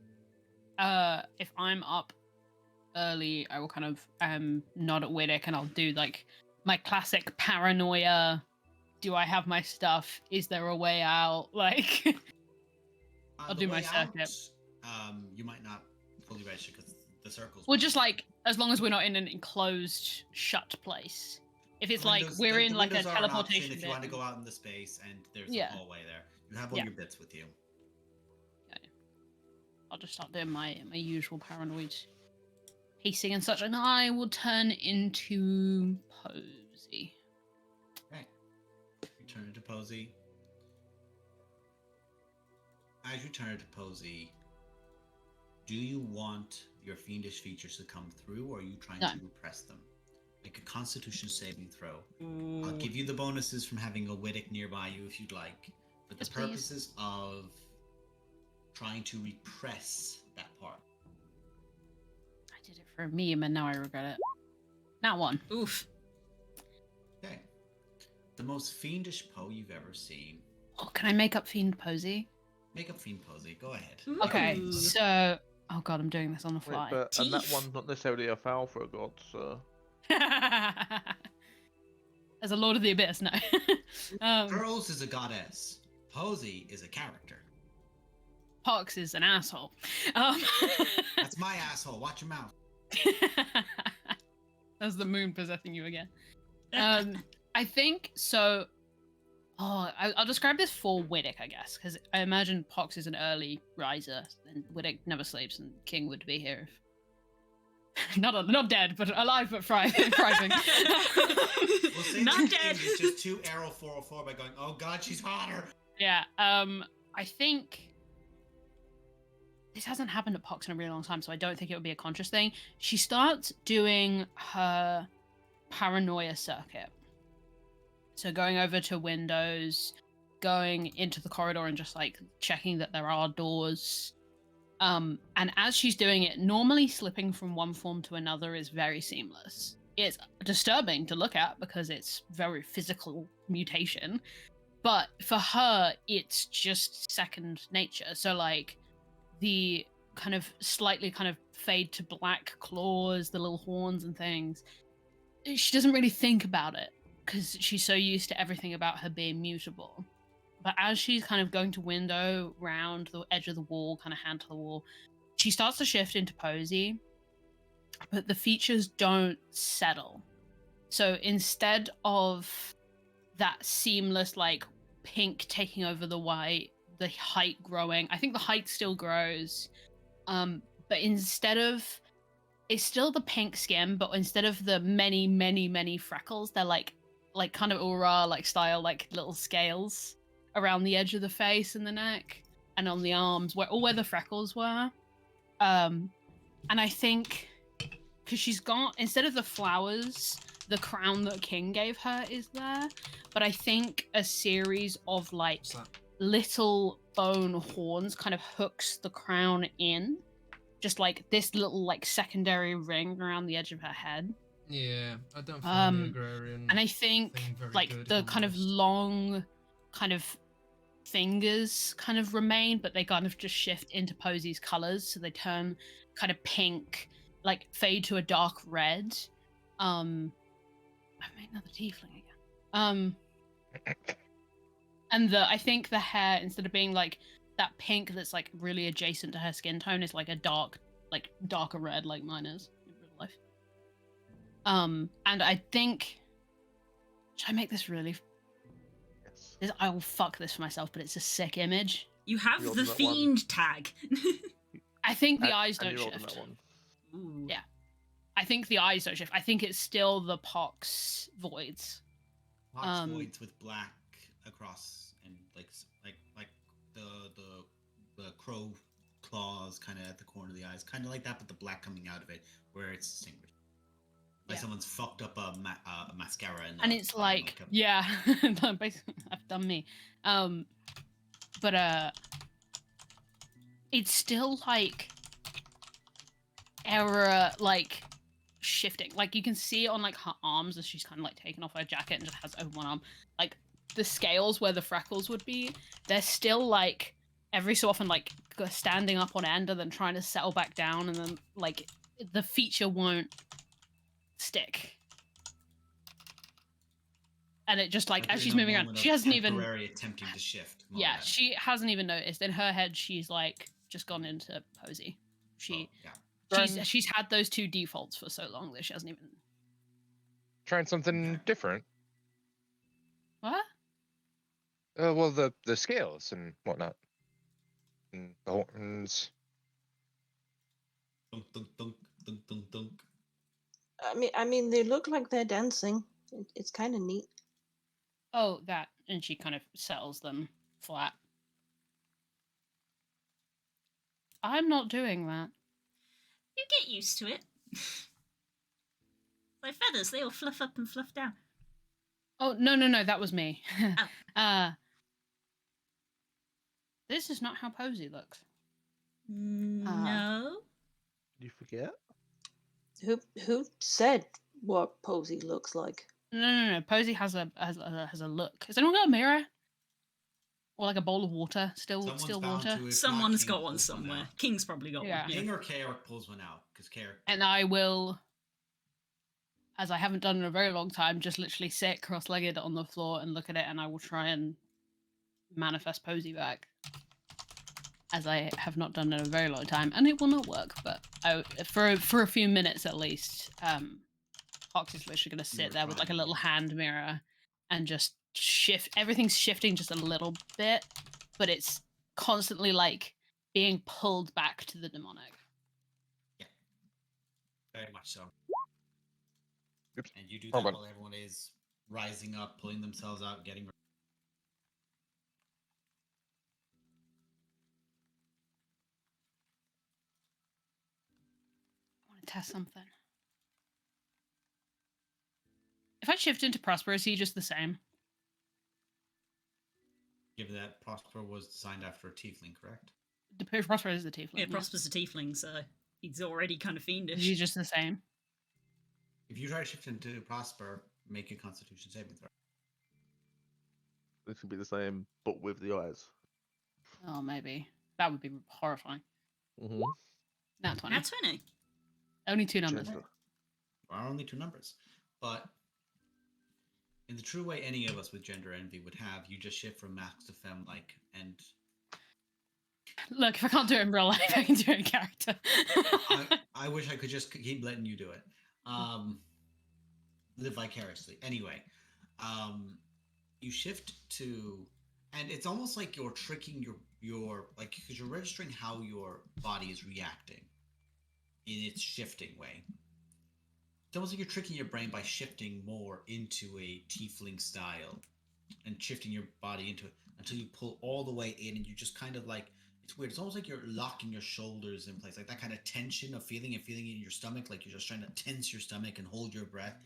if I'm up early, I will kind of nod at Widdick and I'll do like my classic paranoia. Do I have my stuff? Is there a way out? Like, I'll The do my way circuit. out, you might not fully register because the circle's. Well, just like as long as we're not in an enclosed, shut place. If it's like Windows- we're the in like a windows are an option teleportation if you want to bit. go out in the space and there's Yeah. a hallway there. You have all Yeah. your bits with you. I'll just start doing my usual paranoid pacing and such, and I will turn into Posy. Right. You turn into Posy. As you turn into Posy, do you want your fiendish features to come through, or are you trying No. to repress them? Make a Constitution saving throw. I'll give you the bonuses from having a Widdick nearby you if you'd like, for the Yes, please. purposes of trying to repress that part. I did it for a meme and now I regret it. Not one. Oof. Okay. The most fiendish Poe you've ever seen. Oh, can I make up Fiend Posy? Make up Fiend Posy. Go ahead. Okay, Ooh. so oh god, I'm doing this on the Wait, fly. and that Teeth. one's not necessarily a foul for a god, so. As a Lord of the Abyss, no. Pearls is a goddess. Posy is a character. Pox is an asshole. That's my asshole. Watch your mouth. That's the moon possessing you again. I think so. Oh, I'll describe this for Widdick, I guess, because I imagine Pox is an early riser, and Widdick never sleeps, and King would be here if not dead, but alive but thriving. We'll say Not that dead. It's just 2 arrow 404 by going, oh god, she's hotter. Yeah. I think this hasn't happened to Pox in a really long time, so I don't think it would be a conscious thing. She starts doing her paranoia circuit. So going over to windows, going into the corridor and just like checking that there are doors. And as she's doing it, normally slipping from one form to another is very seamless. It's disturbing to look at because it's very physical mutation. But for her, it's just second nature. So like the kind of slightly kind of fade to black claws, the little horns and things, she doesn't really think about it because she's so used to everything about her being mutable. But as she's kind of going to window, round the edge of the wall, kind of hand to the wall, she starts to shift into Posy, but the features don't settle. So instead of that seamless, like, pink taking over the white, the height growing, I think the height still grows, but instead of, it's still the pink skin, but instead of the many, many, many freckles, they're like kind of aura, like style, like little scales around the edge of the face and the neck and on the arms where the freckles were. And I think because she's got, instead of the flowers, the crown that King gave her is there, but I think a series of like What's that? little bone horns kind of hooks the crown in, just like this little like secondary ring around the edge of her head. Yeah, I don't find the Um, agrarian. And I think thing very like good, if the I'm kind of honest. long kind of fingers kind of remain, but they kind of just shift into Posy's colors, so they turn kind of pink, like fade to a dark red. I've made another tiefling again. And I think the hair, instead of being like that pink that's like really adjacent to her skin tone, is like a darker red, like mine is in real life. And I think, should I make this really? Yes. I will fuck this for myself, but it's a sick image. You have You're the on that one. fiend tag. I think the And- eyes and don't you rolled on shift. that one. Ooh. Yeah. I think the eyes don't shift. I think it's still the Pox voids. Pox Um, voids with black across, and like the crow claws kind of at the corner of the eyes, kind of like that, but the black coming out of it, where it's distinguished. Like Yeah. someone's fucked up a mascara And it's like, yeah, basically, I've done me. But it's still like error, like shifting. Like you can see it on like her arms as she's kind of like taken off her jacket and just has over one arm. Like the scales where the freckles would be, they're still like every so often like standing up on end and then trying to settle back down, and then like the feature won't stick. And it just like as she's moving around, she hasn't even attempting to shift. Yeah, she hasn't even noticed. In her head, she's like just gone into posy. She's had those two defaults for so long that she hasn't even Trying something different. What? Well, the scales and whatnot, and the horns. Dunk, dunk, dunk, dunk, dunk, dunk. I mean, they look like they're dancing. It's kind of neat. Oh, that, and she kind of settles them flat. I'm not doing that. You get used to it. Like feathers, they all fluff up and fluff down. Oh, no, that was me. Oh. This is not how Posy looks. No. You forget? Who said what Posy looks like? No. Posy has a look. Has anyone got a mirror? Or like a bowl of water? Still water? Someone's got one somewhere. King's probably got one. King or Karak pulls one out, because Karak... And I will, as I haven't done in a very long time, just literally sit cross-legged on the floor and look at it, and I will try and manifest Posy back. As I have not done in a very long time, and it will not work, but for a few minutes at least, Fox is literally going to sit there with like a little hand mirror and just shift. Everything's shifting just a little bit, but it's constantly like being pulled back to the demonic. Yeah, very much so. Oops. And you do that while everyone is rising up, pulling themselves out, getting ready. I want to test something. If I shift into Prosper, is he just the same? Given that Prosper was designed after a tiefling, correct? Prosper is the tiefling. Yeah, Prosper's a tiefling, so he's already kind of fiendish. He's just the same. If you try to shift into Prosper, make a Constitution saving throw. This could be the same, but with the eyes. Oh, maybe. That would be horrifying. Mm-hmm. Nat 20. Nat 20. Only two numbers. There are only two numbers. But in the true way any of us with gender envy would have, you just shift from max to femme-like, and... Look, if I can't do it in real life, I can do it in character. I wish I could just keep letting you do it. Live vicariously. Anyway, you shift to... And it's almost like you're tricking your like, because you're registering how your body is reacting in its shifting way. It's almost like you're tricking your brain by shifting more into a tiefling style and shifting your body into it until you pull all the way in, and you just kind of like, it's weird. It's almost like you're locking your shoulders in place, like that kind of tension of feeling it in your stomach, like you're just trying to tense your stomach and hold your breath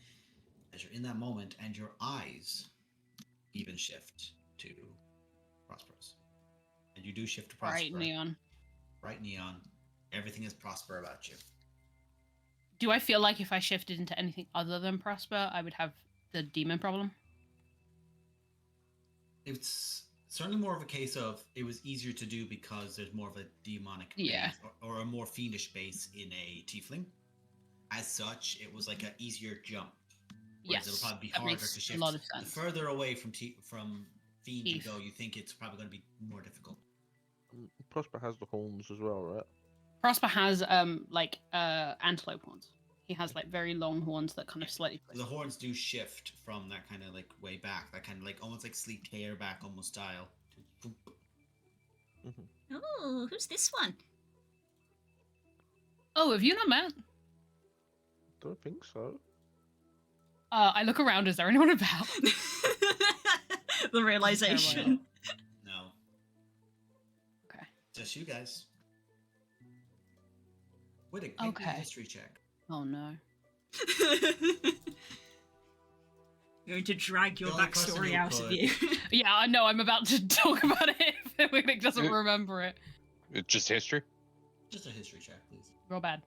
as you're in that moment, and your eyes even shift to Prosperous. And you do shift to Prosper. Bright neon. Bright neon. Everything is Prosper about you. Do I feel like if I shifted into anything other than Prosper, I would have the demon problem? It's certainly more of a case of it was easier to do because there's more of a demonic base or a more fiendish base in a tiefling. As such, it was like an easier jump. Whereas it'll probably be harder to shift. A lot of sense. The further away from fiend you go, you think it's probably going to be more difficult. Prosper has the horns as well, right? Prosper has antelope horns. He has like very long horns that kind of slightly. So the horns do shift from that kind of like way back, that kind of like almost like sleek hair back almost style. Mm-hmm. Oh, who's this one? Oh, have you not met? Don't think so. I look around. Is there anyone about? the realization. No. Okay. Just you guys. Wait, make me a Okay. history check. Oh no. Going to drag your The only person backstory who out of could- you. Yeah, I know. I'm about to talk about it if Winnick doesn't remember it. It's just history. Just a history check, please. Real bad.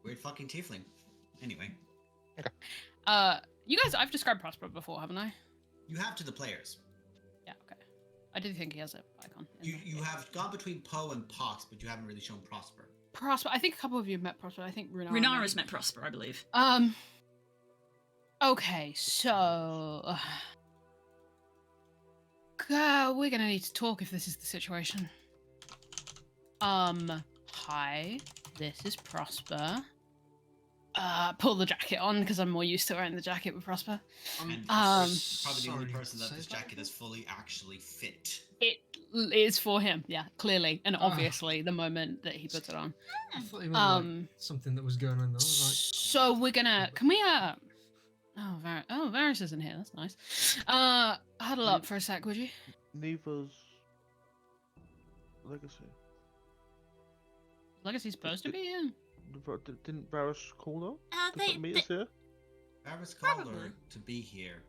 Weird fucking tiefling. Anyway, You guys, I've described Prosper before, haven't I? you have to the players. Yeah. Okay. I do think he has an icon. in You there. you have gone between Poe and Pox, but you haven't really shown Prosper. Prosper. I think a couple of you have met Prosper. I think Runara. Runara's met Prosper, I believe. Okay, so we're gonna need to talk if this is the situation. Hi, this is Prosper. Pull the jacket on because I'm more used to wearing the jacket with Prosper. And Um, probably the only sorry, person that say this that jacket is fully actually fit. It is for him, yeah, clearly and Ah. obviously the moment that he puts it on. I thought you meant like, Um, something that was going on. I was so we're gonna. Can we Varys isn't here. That's nice. Huddle up for a sec, would you? Neva's legacy. Legacy's supposed to be here. Didn't Varys call her? They, To meet us here? Varys called her Probably. to be here.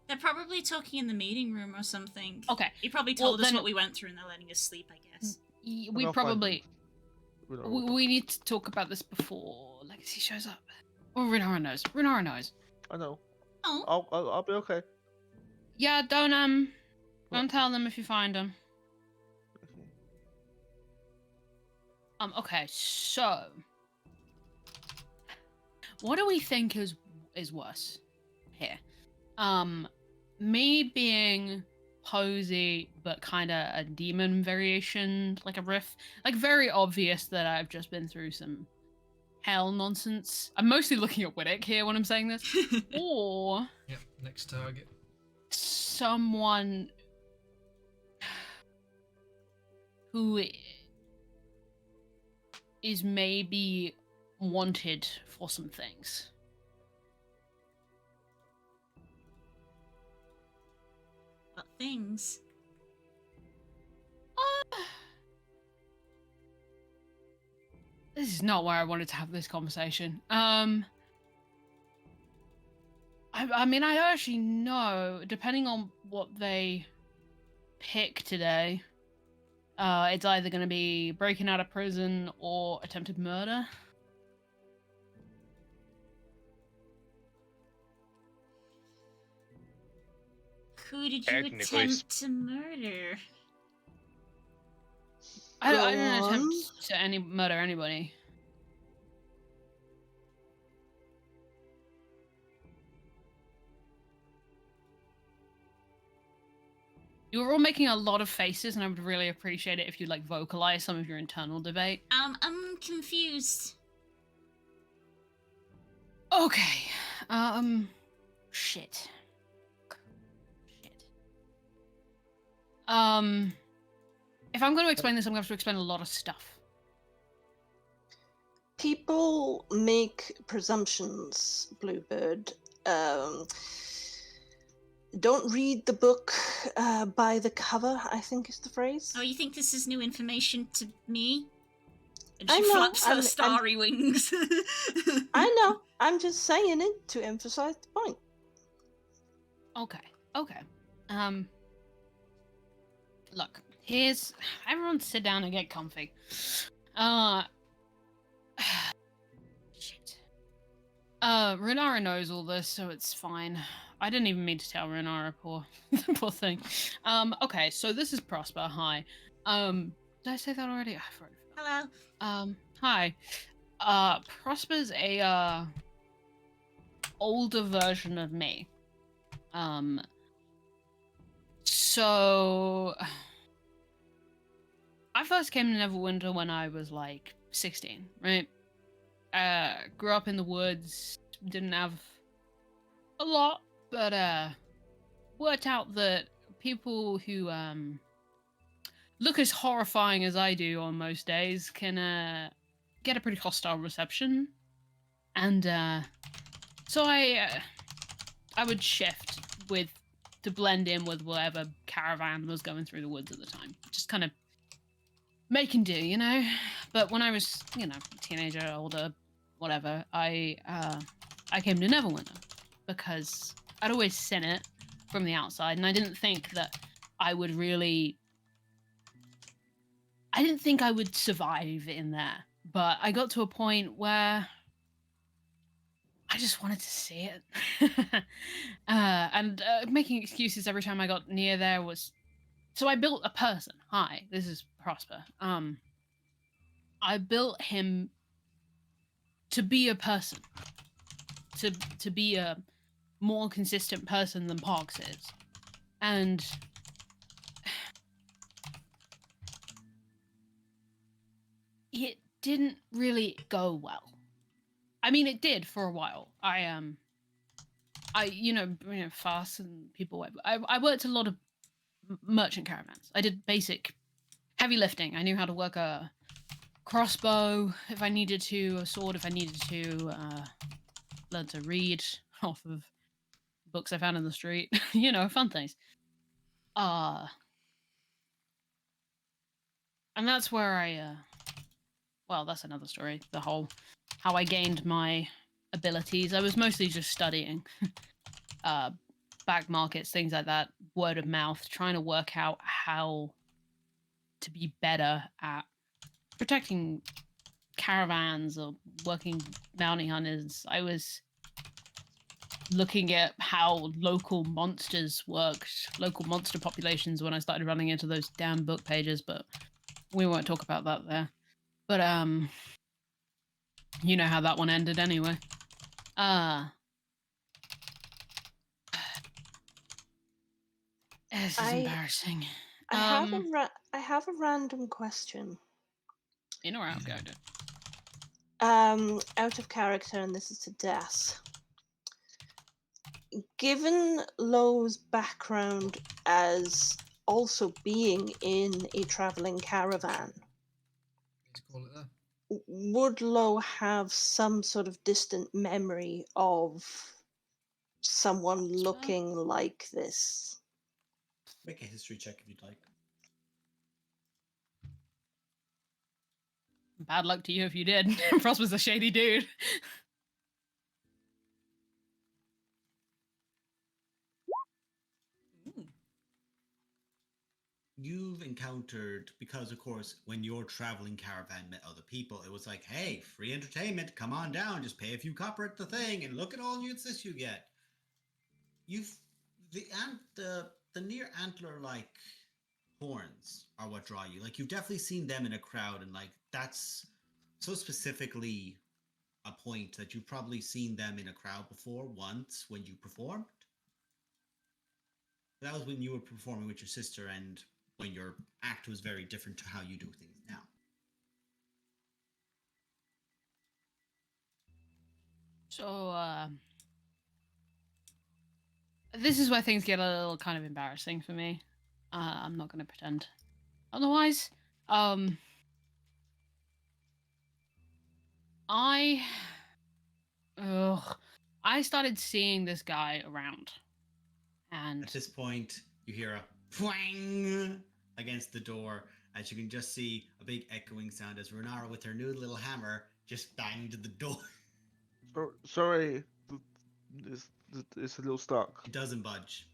they're probably talking in the meeting room or something. Okay. He probably Well, told us then- what we went through and they're letting us sleep, I guess. We I'll find probably. them. We need to talk about this before Legacy shows up. Or Runara knows. Runara knows. I know. Oh, I'll be okay. Yeah, don't tell them if you find them. Okay, so what do we think is worse here? Me being Posey, but kind of a demon variation, like a riff, like very obvious that I've just been through some hell nonsense. I'm mostly looking at Winnick here when I'm saying this, or yep, next target. someone who is maybe wanted for some things. what things? This is not where I wanted to have this conversation. I mean, I actually know, depending on what they pick today, it's either going to be breaking out of prison or attempted murder. Who did you Technically attempt to murder? I Go didn't on. attempt to murder anybody. You were all making a lot of faces, and I would really appreciate it if you like vocalize some of your internal debate. I'm confused. Okay. Shit. If I'm going to explain this, I'm going to have to explain a lot of stuff. People make presumptions, Bluebird. Don't read the book by the cover, I think is the phrase. Oh, you think this is new information to me? And I she know, flaps her I'm- starry wings. I know. I'm just saying it to emphasize the point. Okay. Look, here's... Everyone sit down and get comfy. Shit. Renara knows all this, so it's fine. I didn't even mean to tell Renara, poor thing. Okay, so this is Prosper, hi. Did I say that already? I forgot. Hello. Hi. Prosper's a, older version of me. So... I first came to Neverwinter when I was, like, 16, right? Grew up in the woods, didn't have a lot, but, worked out that people who, look as horrifying as I do on most days can, get a pretty hostile reception. And, so I would shift to blend in with whatever caravan was going through the woods at the time. Just kind of make and do, you know. But when I was, you know, a teenager, older, whatever, I came to Neverwinter because I'd always seen it from the outside, and I didn't think that I would survive in there. But I got to a point where I just wanted to see it. and making excuses every time I got near there was... So I built a person. Hi, this is Prosper. I built him to be a person. To be a more consistent person than Pox is. And... it didn't really go well. I mean, it did for a while. You know, fast and people. I worked a lot of merchant caravans. I did basic heavy lifting. I knew how to work a crossbow if I needed to, a sword if I needed to. Learn to read off of books I found in the street. You know, fun things. And that's where well, that's another story. The whole how I gained my abilities. I was mostly just studying back markets, things like that, word of mouth, trying to work out how to be better at protecting caravans or working bounty hunters. I was looking at how local monsters worked, local monster populations, when I started running into those damn book pages, but we won't talk about that there. But you know how that one ended anyway. This is embarrassing. I have a random question. In or out, Goda? Out of character, and this is to Death. Given Lowe's background as also being in a traveling caravan, Let's call it that. would Lowe have some sort of distant memory of someone looking like this? Make a history check if you'd like. Bad luck to you if you did. Frost was a shady dude. You've encountered, because of course, when your traveling caravan met other people, it was like, hey, free entertainment, come on down, just pay a few copper at the thing, and look at all units you get. The near antler-like horns are what draw you. Like, you've definitely seen them in a crowd, and like that's so specifically a point that you've probably seen them in a crowd before once when you performed. That was when you were performing with your sister, and when your act was very different to how you do things now. So, this is where things get a little kind of embarrassing for me. I'm not going to pretend otherwise. I started seeing this guy around. And at this point, you hear a twang against the door, as you can just see a big echoing sound as Renara, with her new little hammer, just banged the door. Sorry, it's a little stuck. It doesn't budge.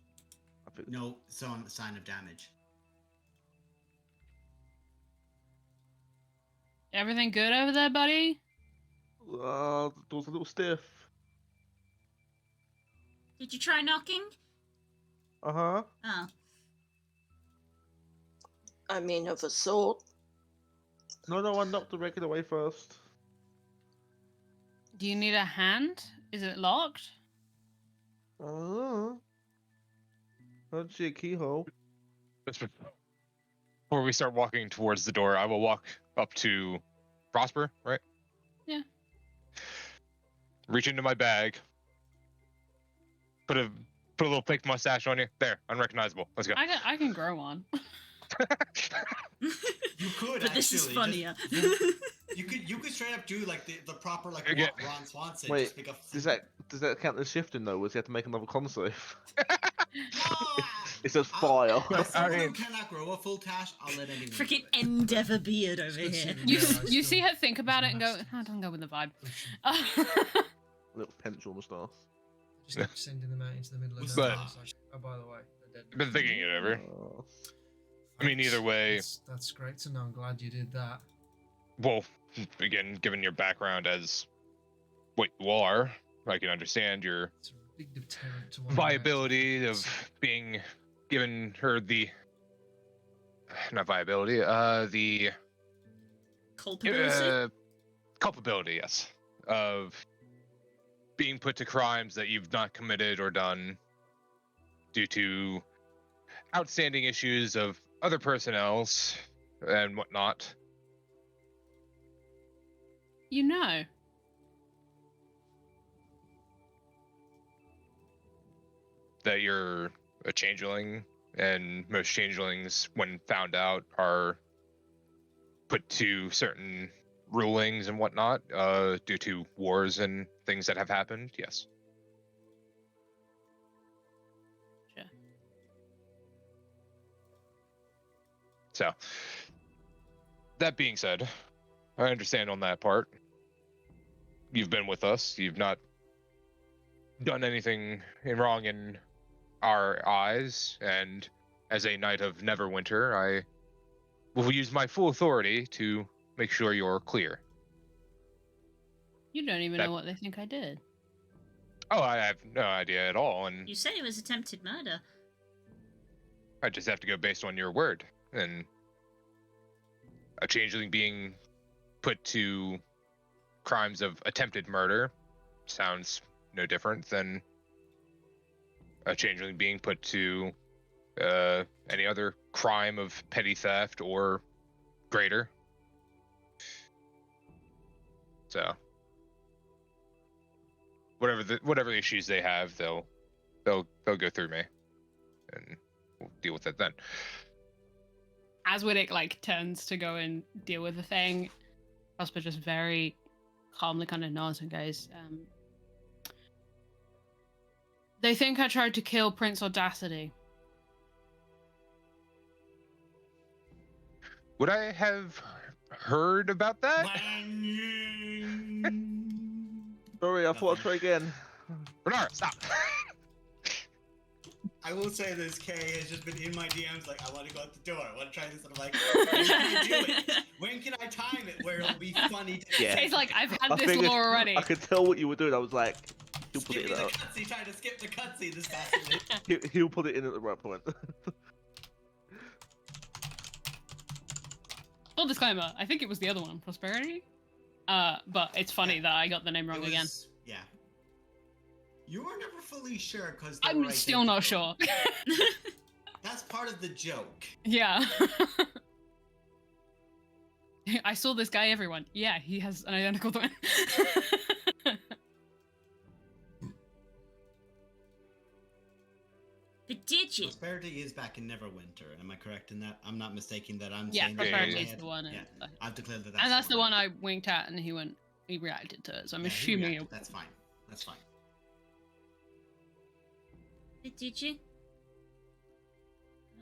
I think. No sign of damage. Everything good over there, buddy? The door's a little stiff. Did you try knocking? Uh-huh. Oh. I mean, of a sort. No, I knocked the regular way first. Do you need a hand? Is it locked? I don't see a keyhole. Just before we start walking towards the door, I will walk up to Prosper, right? Yeah. Reach into my bag. Put a little fake mustache on you. There, unrecognizable. Let's go. I can grow one. You could, But this is actually, funnier. You could straight up do like the proper like Again. what Ron Swanson. Wait, just pick up does that count as shifting though? Was he have to make another con save? It says I'll- fire. As someone I who mean- cannot grow a full tash, I'll let anyone. Freaking do it. Endeavour beard over It's here. good You, seeing you guys see still her think about it and go, masked. oh, don't go with the vibe. Pushing. Little pencil moustache. Just like sending them out into the middle of Was nowhere. that- It's like, oh, by the way, they're dead. I've been thinking it over. Oh. I mean, either way, That's great to know. I'm glad you did that. well, again, given your background as what you are, I can understand your It's a big deterrent to one of my viability of activities. being given her the not viability, the Culpability? culpability, yes, of being put to crimes that you've not committed or done due to outstanding issues of other personnels and whatnot. You know. That you're a changeling, and most changelings, when found out, are put to certain rulings and whatnot, due to wars and things that have happened. Yes. Sure. So, that being said, I understand on that part. You've been with us. You've not done anything wrong in our eyes, and as a knight of Neverwinter, I will use my full authority to make sure you're clear. You don't even That- know what they think I did. Oh, I have no idea at all, and You said it was attempted murder. I just have to go based on your word. And a changeling being put to crimes of attempted murder sounds no different than a changeling being put to any other crime of petty theft or greater. So whatever the issues they have, they'll go through me, and we'll deal with it then. As Widdick like turns to go and deal with the thing, Prosper just very calmly kind of nods and goes, they think I tried to kill Prince Audacity. Would I have heard about that? Sorry, I thought I'd try again. Bernard, stop. I will say this, Kay has just been in my DMs like, I want to go out the door. I want to try this. And I'm like, when can I do it? When can I time it where it'll be funny to Yeah. It's like, I've had I this figured- lore already. I could tell what you were doing. I was like, he'll put skip it me in. the Out. cutscene, trying to skip the cutscene this bastard. He'll put it in at the right point. Full disclaimer, I think it was the other one, Prosperity. But it's funny that I got the name wrong It again. was- Yeah. You were never fully sure because I'm still not sure. That's part of the joke. Yeah. I saw this guy, everyone. Yeah, he has an identical twin. But did you? Prosperity is back in Neverwinter. Am I correct in that? I'm not mistaking that. I'm Yeah, saying that in Prosperity my is head. the one. Yeah, and- I've declared that. and that's the one I winked at, and he reacted to it. So I'm Yeah, he assuming reacted. That's fine. That's fine. But did you?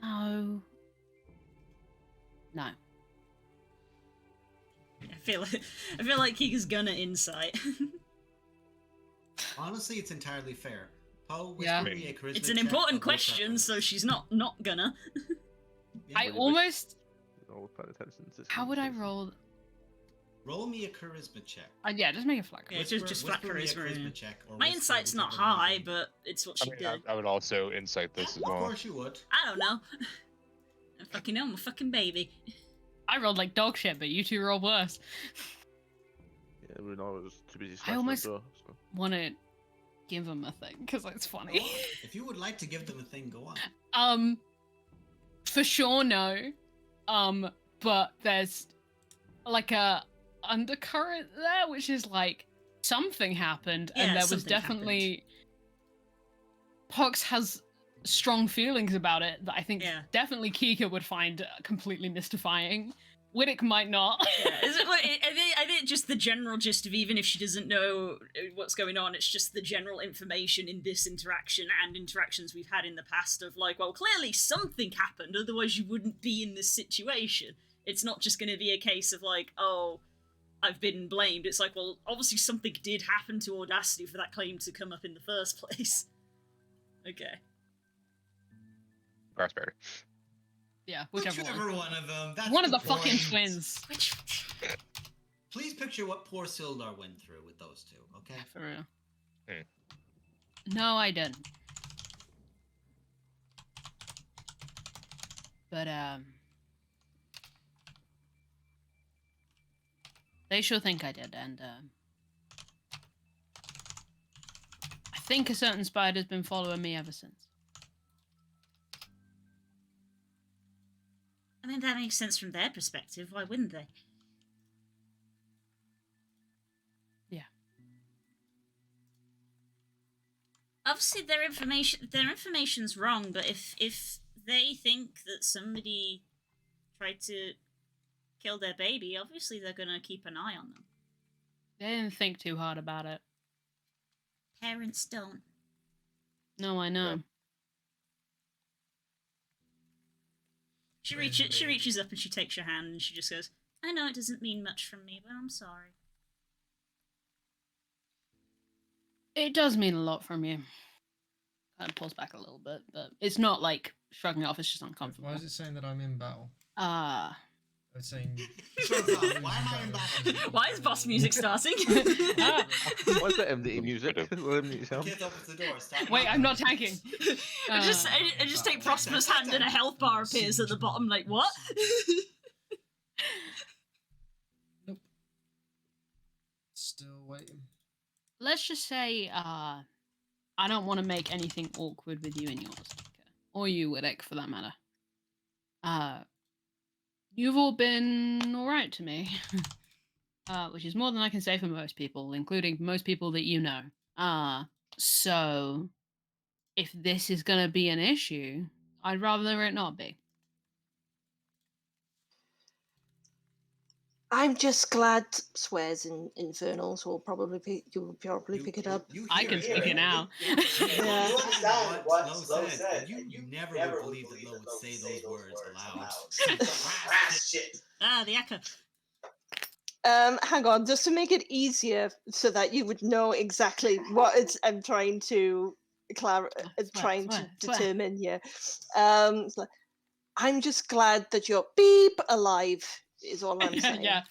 No. No. I feel like he's gonna insight. Honestly, it's entirely fair. Poe, Yeah. whisper me a charisma It's an check important of your question, preference. so she's not gonna. Yeah, I Really almost. Oh, paying attention to How would I this. roll? roll me a charisma check. Yeah, just make a flat. Yeah, just flat whisper me a charisma, yeah. check. Or My whisper insight's not whichever one you high, think. but it's what I she mean, did. I would also insight this as Of well. course you would. I don't know. I fucking know, I'm a fucking baby. I rolled like dog shit, but you two rolled worse. Yeah, we know I was too busy. I smashing almost- the door, so. Want to give him a thing because it's funny. If you would like to give them a thing, go on. For sure, no. But there's like a undercurrent there, which is like something happened, Yeah, and there was something definitely Pox has strong feelings about it that I think Yeah. definitely Kika would find completely mystifying. Whittick might not. Yeah, is it, I think just the general gist of even if she doesn't know what's going on, it's just the general information in this interaction and interactions we've had in the past of like, well, clearly something happened, otherwise you wouldn't be in this situation. It's not just going to be a case of like, oh, I've been blamed. It's like, well, obviously something did happen to Audacity for that claim to come up in the first place. Okay. Crossbear. Yeah, whichever one. one of them. That's One of the point. fucking twins. Please picture what poor Sildar went through with those two, okay? For real. Hmm. No, I didn't. But, they sure think I did, and, I think a certain spider's been following me ever since. I mean, that makes sense from their perspective. Why wouldn't they? Yeah. Obviously, their information's wrong. But if they think that somebody tried to kill their baby, obviously they're gonna keep an eye on them. They didn't think too hard about it. Parents don't. No, I know. Yeah. She reaches up and she takes your hand and she just goes, I know it doesn't mean much from me, but I'm sorry. It does mean a lot from you. Kind of pulls back a little bit, but it's not like shrugging it off, it's just uncomfortable. Why is it saying that I'm in battle? It's saying. Why am I in battle? Why is boss music starting? Why's that MD music? Well, MD sound. Get up the door. Stop Wait, I'm not knocking. tanking. I just take Prosper's hand and a health bar appears at the bottom, like, what? Nope. Still waiting. Let's just say, I don't want to make anything awkward with you and yours, okay? Or you, Whittick, for that matter. You've all been alright to me. Which is more than I can say for most people, including most people that you know. So, if this is gonna be an issue, I'd rather it not be. I'm just glad swears in Infernal, so you'll probably pick it up. You I hear can speak it now. You understand what Lo said, but you never would believe that Lo would say those words aloud. Shit. Ah, the echo. Hang on, just to make it easier so that you would know exactly what I'm trying to determine here. I'm just glad that you're beep alive, is all I'm saying. Yeah.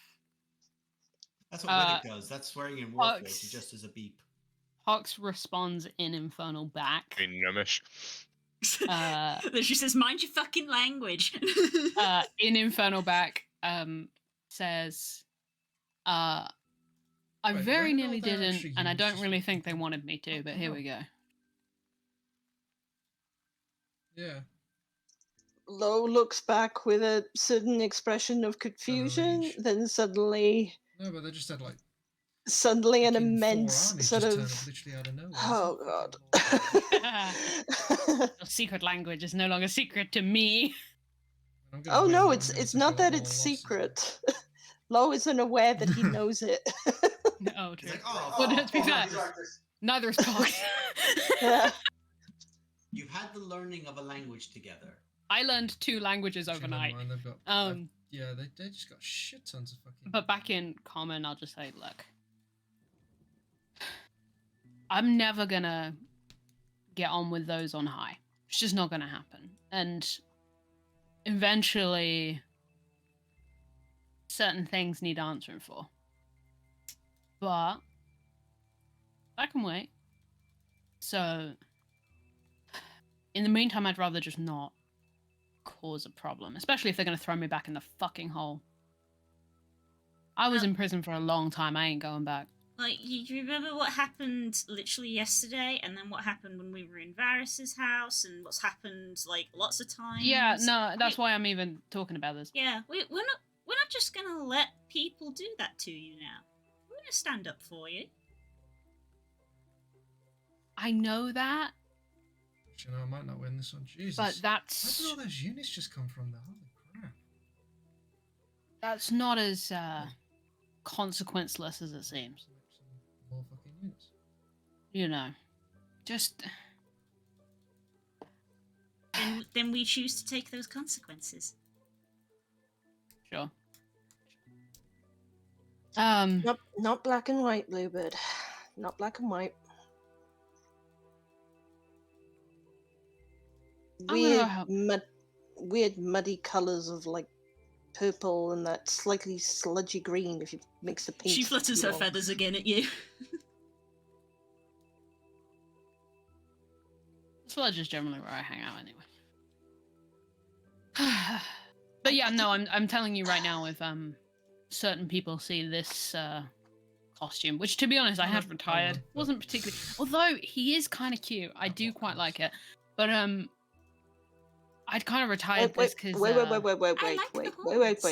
That's what Whittick does. That's swearing in Warforged. He just does a beep. Hawks responds in Infernal back. I mean, Numish. Then she says, mind your fucking language. In Infernal back, says, I Wait, very when nearly are they didn't, actually and I used don't to really speak think they in- wanted me to, but here we go. Yeah. Lo looks back with a certain expression of confusion, rage. then suddenly No, but they just said like. an fucking 4 immense armies sort just of. turned up literally out of nowhere. Oh It's god. Your secret language is no longer secret to me. I'm gonna Oh wait no, a it's moment to not go that all it's lost. secret. Lo isn't aware that he knows it. Oh, He's true. like, oh, Well, to be fair, Directors. neither is Hawks. Yeah. you've had the learning of a language together. I learned 2 languages Actually, never overnight. mind, they've got, yeah, they just got shit tons of fucking. But back in common, I'll just say, look, I'm never gonna get on with those on high. It's just not gonna happen. And eventually, certain things need answering for. But I can wait. So, in the meantime, I'd rather just not cause a problem, especially if they're gonna throw me back in the fucking hole. I was in prison for a long time. I ain't going back. Like, you remember what happened literally yesterday, and then what happened when we were in Varys's house, and what's happened, like, lots of times? Yeah, no, that's why I'm even talking about this. Yeah, we're not just gonna let people do that to you now. We're gonna stand up for you. I know that, You know, I might not win this one. Jesus. but Where did that's all those units just come from? There? Holy crap. That's not as consequenceless as it seems. More fucking units. You know, just Then we choose to take those consequences. sure. Not black and white, Bluebird. Not black and white. I'm gonna help. Weird muddy colors of like purple and that slightly sludgy green if you mix the paint. She flutters her well. feathers again at you. Sludge is generally where I hang out anyway. But yeah, no, I'm telling you right now, if certain people see this costume, which to be honest I had retired, wasn't particularly. Although he is kind of cute, I do quite like it. But I'd kind of retired this because wait. I like the horns.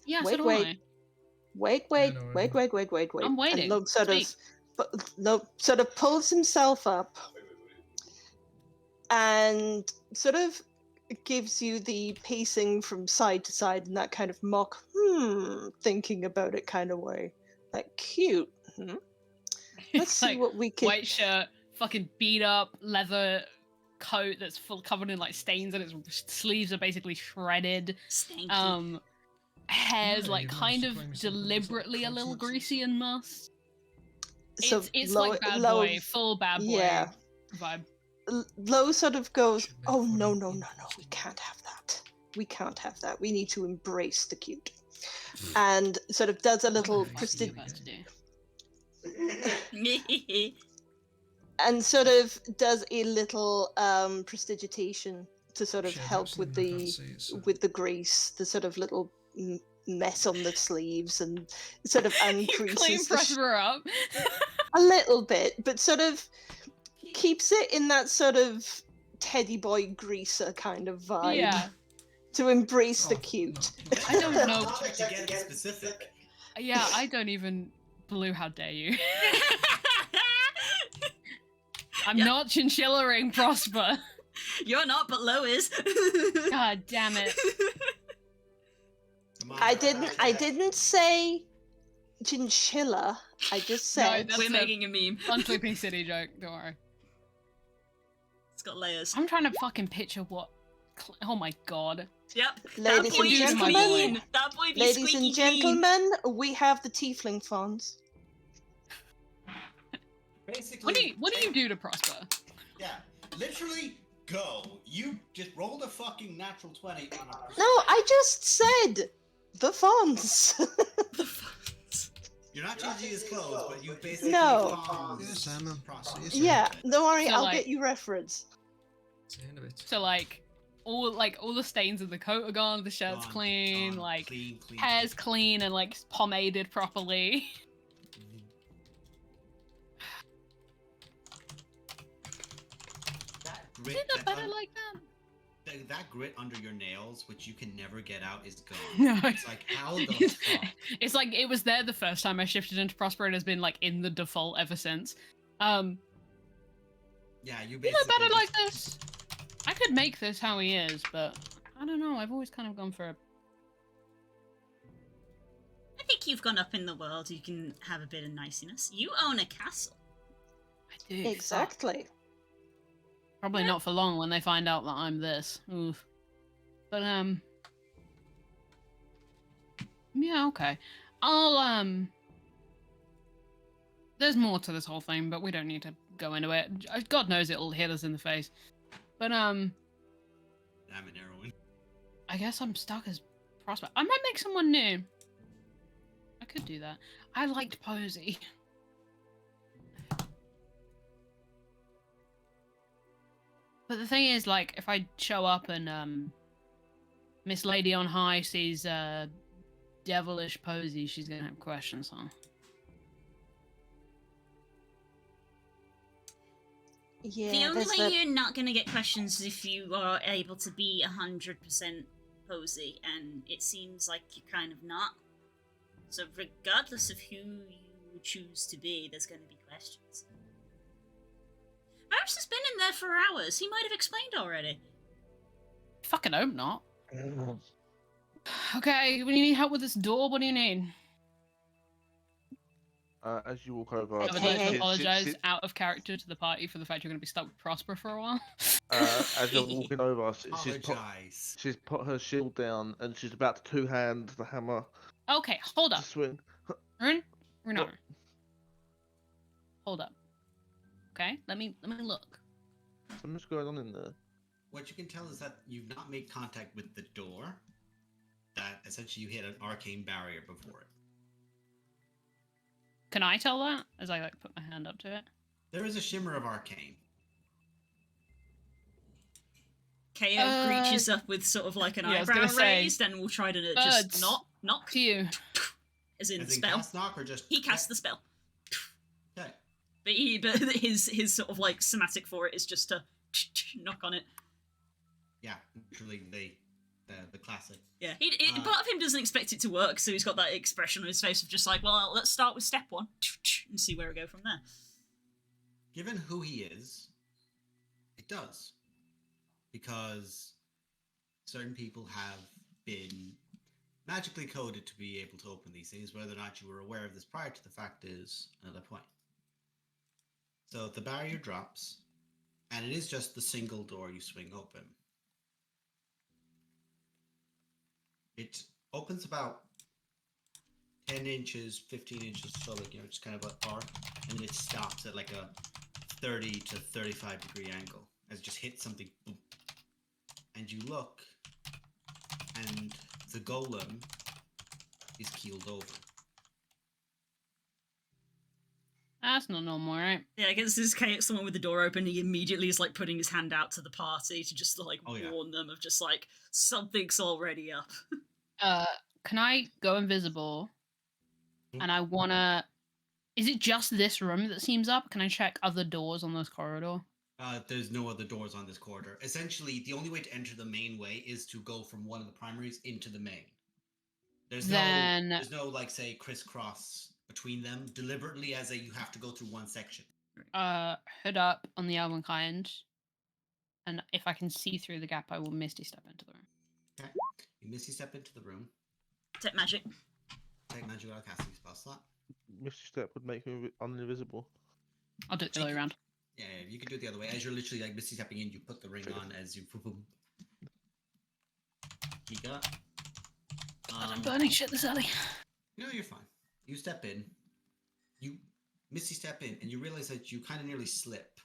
Yeah, wait, so do wait. I. Wait. I'm waiting. And Log sort Speak. of pulls himself up and sort of gives you the pacing from side to side in that kind of mock, thinking about it kind of way. Like, cute. Let's see like, what we can. White shirt, fucking beat up leather coat that's full covered in like stains and its sleeves are basically shredded. Stanky. Hair's Yeah, like you kind managed to of claim yourself as, like, deliberately a little conscience. greasy and mussed. So It's low, like bad low, boy, full bad boy yeah. vibe. Low sort of goes, Should make oh fun no, of no, you. no, no, we can't have that. We can't have that. We need to embrace the cute. And sort of does a little Fuck What are you prestigitation. about to do? And sort of does a little prestidigitation to sort of Shit, help actually, with I can't the see it, so- with the grease, the sort of little mess on the sleeves, and sort of You clean uncreases the Prosper up. a little bit, but sort of keeps it in that sort of teddy boy greaser kind of vibe. Yeah. To embrace the Oh, cute. no. I don't know. Check to get specific. Yeah, I don't even. Blue, how dare you? I'm Yep. not chinchillaing Prosper. You're not, but Lo is. God damn it. Come on, I didn't say chinchilla. I just said that's We're a making a meme. Fun Sleeping City joke, don't worry. It's got layers. I'm trying to fucking picture what. Oh my god. Yep. Ladies that boy and is gentlemen. clean. That boy be ladies squeaky and clean. gentlemen, we have the tiefling fawns. Basically, What do you do to Prosper? Yeah, literally go. You just rolled a fucking natural 20 on a. No, I just said the fawns. The fucks. You're not changing his clothes, but you basically. No. Yes, Emma. Process. Yeah, don't worry, So, I'll like- get you reference. It's the end of it. So like all the stains of the coat are gone, the shirt's Gone, clean, gone, like clean. hair's clean and like pomaded properly. That Is grit, it not that, better like that? that grit under your nails, which you can never get out, is gone. No. It's like, how the fuck? It's like it was there the first time I shifted into Prosper and has been like in the default ever since. Yeah, you You basically. know better just- like this. I could make this how he is, but I don't know. I've always kind of gone for a. I think you've gone up in the world. You can have a bit of niceness. You own a castle. I do. fuck. Exactly. Probably not for long when they find out that I'm this. Oof. But yeah, okay. I'll there's more to this whole thing, but we don't need to go into it. God knows it'll hit us in the face. But I'm an heroine. I guess I'm stuck as Prosper. I might make someone new. I could do that. I liked Posey. But the thing is, like, if I show up and Miss Lady on High sees devilish Posey, she's gonna have questions, huh? Yeah. The only there's way that- you're not going to get questions is if you are able to be 100% Posey, and it seems like you're kind of not. So regardless of who you choose to be, there's going to be questions. Varys has been in there for hours. He might have explained already. Fucking hope not. Okay, when you need help with this door, what do you need? As you walk over, I would Hey, like to hey. apologize out of character to the party for the fact you're going to be stuck with Prosper for a while. as you're walking over, Apologize. she's put her shield down and she's about to two-hand the hammer Okay, hold to up. swing. Rune? What? Renata. Hold up. Okay, let me look. Something's going on in there. What you can tell is that you've not made contact with the door. That essentially you hit an arcane barrier before it. Can I tell that as I like put my hand up to it? There is a shimmer of arcane. KO reaches up with sort of like an Yeah, I was eyebrow gonna say, raised, and we'll try to birds. just knock, To you. as in As in spell. cast knock or just He casts the spell, Okay. but his sort of like somatic for it is just to knock on it. Yeah, literally the classic. Yeah, part of him doesn't expect it to work, so he's got that expression on his face of just like, well, let's start with step one and see where we go from there. Given who he is, it does. Because certain people have been magically coded to be able to open these things. Whether or not you were aware of this prior to the fact is another point. So the barrier drops, and it is just the single door you swing open. It opens about 10 inches, 15 inches, so like, just kind of an arc, and then it stops at like a 30 to 35 degree angle as it just hits something. Boom. And you look, and the golem is keeled over. That's not normal, right? Yeah, I guess this is someone with the door open. He immediately is like putting his hand out to the party to just like warn them of just like something's already up. Can I go invisible? And I wanna. Is it just this room that seems up? Can I check other doors on this corridor? There's no other doors on this corridor. Essentially, the only way to enter the main way is to go from one of the primaries into the main. There's no like say crisscross between them deliberately as you have to go through one section. Hood up on the elven kind, and if I can see through the gap, I will misty step into the room. Okay, you misty step into the room. Take magic. Take magic without casting spell slot. Misty step would make him invisible. I'll do it the other way around. Yeah, you can do it the other way. As you're literally like misty stepping in, you put the ring on as you boom. You got. I'm burning shit this early. No, you're fine. You step in. You misty step in, and you realize that you kind of nearly slip.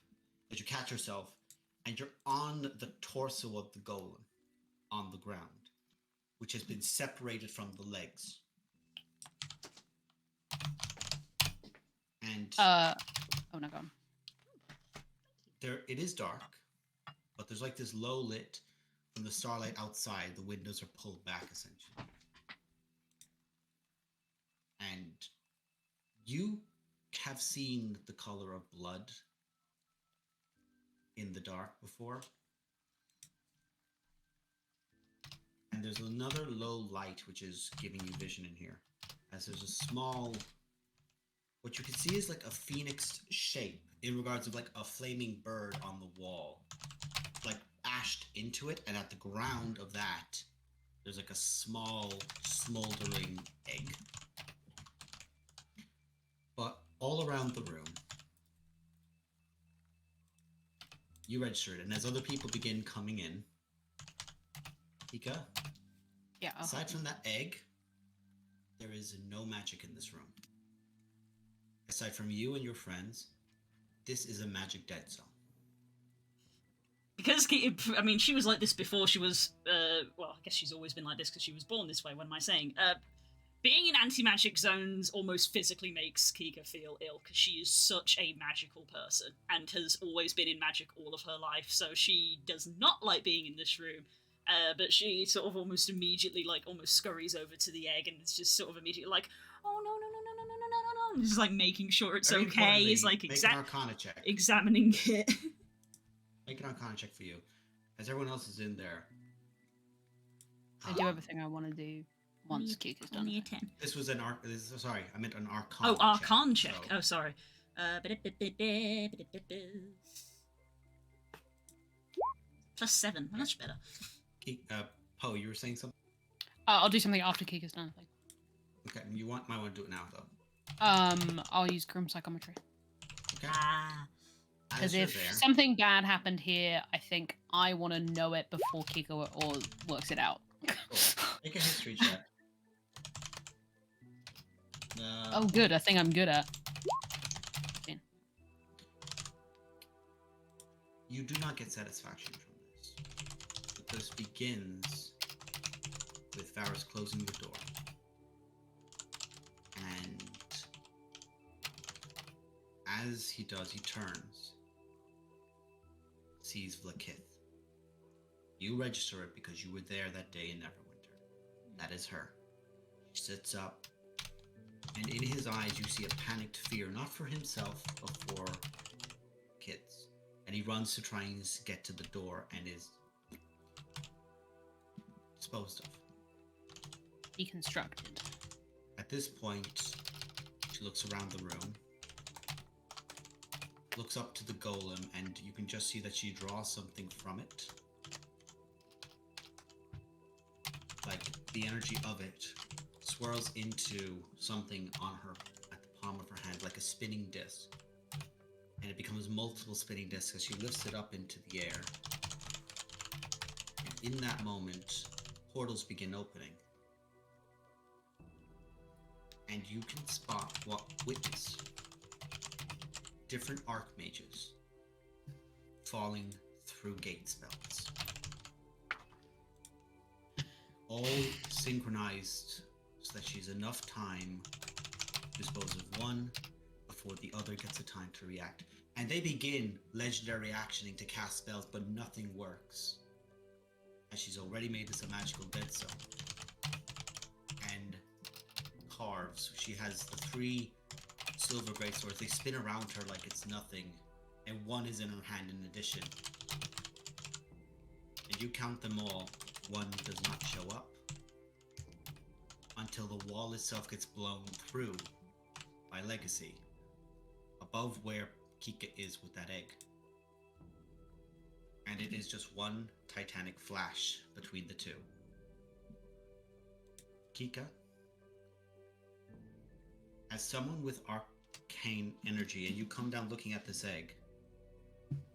That you catch yourself, and you're on the torso of the golem, on the ground, which has been separated from the legs. And oh no, go on. It is dark, but there's like this low lit from the starlight outside. The windows are pulled back essentially, and you have seen the color of blood in the dark before, and there's another low light which is giving you vision in here, as there's a small. What you can see is like a phoenix shape in regards of like a flaming bird on the wall, like ashed into it, and at the ground of that, there's like a small smoldering egg. But all around the room, you registered, and as other people begin coming in, Hika, yeah. Aside from that egg, there is no magic in this room. Aside from you and your friends, this is a magic dead zone. Because, I mean, she was like this before she was, well, I guess she's always been like this because she was born this way, what am I saying? Being in anti-magic zones almost physically makes Kika feel ill because she is such a magical person and has always been in magic all of her life, so she does not like being in this room. But she sort of almost immediately, like, almost scurries over to the egg and it's just sort of immediately like, oh, no. Just, like, making sure it's Very okay. Is like, make an Arcana check. examining it. Make an Arcana check for you. As everyone else is in there. I do everything I want to do once Kika's done. Only a 10. This was an sorry, I meant an Arcana Oh, Arcana check. So, Oh, sorry. +7. Much better. Poe, you were saying something? I'll do something after Kika's done. I think. Okay, you might want to do it now though. I'll use Grim Psychometry. Okay. Ah. Because As you're if there, something bad happened here, I think I want to know it before Kika or works it out. make a history check. Oh, good. I think I'm good at. You do not get satisfaction from this. But this begins with Varus closing the door. And as he does, he turns, sees Vlakith. You register it because you were there that day in Neverwinter. That is her. She sits up, and in his eyes you see a panicked fear, not for himself, but for kids. And he runs to try and get to the door and is disposed of. Deconstructed. At this point, she looks around the room, looks up to the golem, and you can just see that she draws something from it. Like, the energy of it swirls into something on her, at the palm of her hand, like a spinning disc. And it becomes multiple spinning discs as she lifts it up into the air. And in that moment, portals begin opening. And you can witness different archmages falling through gate spells. All synchronized so that she's enough time to dispose of one before the other gets a time to react. And they begin legendary actioning to cast spells, but nothing works. As she's already made this a magical dead zone. And carves. She has the 3 silver greatswords. They spin around her like it's nothing. And one is in her hand in addition. And you count them all. One does not show up. Until the wall itself gets blown through by Legacy. Above where Kika is with that egg. And it is just one titanic flash between the two. Kika, as someone with arcane energy, and you come down looking at this egg,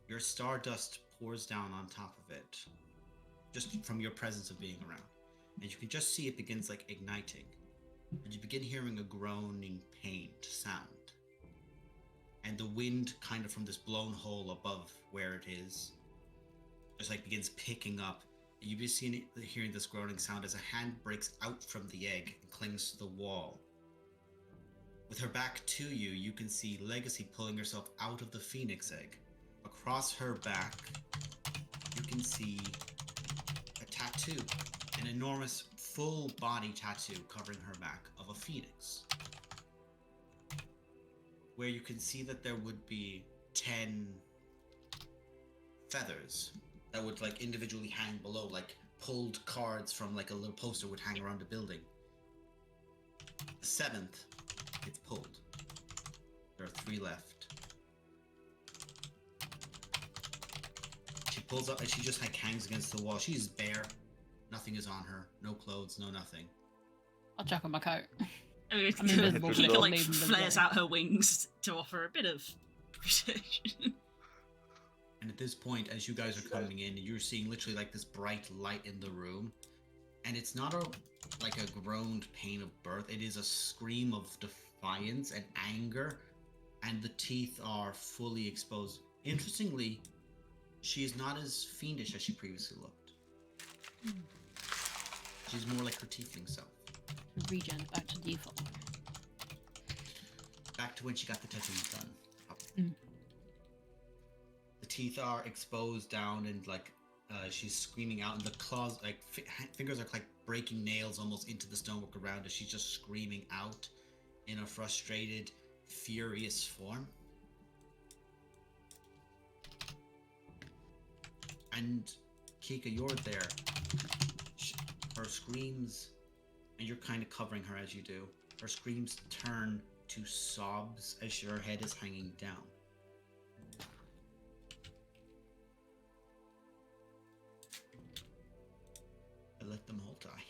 your stardust pours down on top of it, just from your presence of being around. And you can just see it begins like igniting. And you begin hearing a groaning, pained sound. And the wind kind of from this blown hole above where it is just like begins picking up. And you begin hearing this groaning sound as a hand breaks out from the egg and clings to the wall. With her back to you, you can see Legacy pulling herself out of the phoenix egg. Across her back, you can see a tattoo, an enormous full body tattoo covering her back of a phoenix. Where you can see that there would be 10 feathers that would like individually hang below, like pulled cards from like a little poster would hang around a building. The 7th gets pulled. There are 3 left. She pulls up and she just like hangs against the wall. She's bare. Nothing is on her. No clothes, no nothing. I'll chuck on my coat. I mean, I'm invisible, Kika but like leave them flares there. out her wings to offer a bit of protection. And at this point, as you guys are coming in, you're seeing literally like this bright light in the room. And it's not like a groaned pain of birth. It is a scream of defiance and anger. And the teeth are fully exposed. Interestingly, she is not as fiendish as she previously looked. She's more like her tiefling self. Regen back to default. Back to when she got the tattoos done. Mm. The teeth are exposed down and like she's screaming out, and the claws, like fingers are like breaking nails almost into the stonework around her. She's just screaming out in a frustrated, furious form. And Kika, you're there. Her screams, and you're kind of covering her as you do. Her screams turn to sobs as her head is hanging down. I let them all die.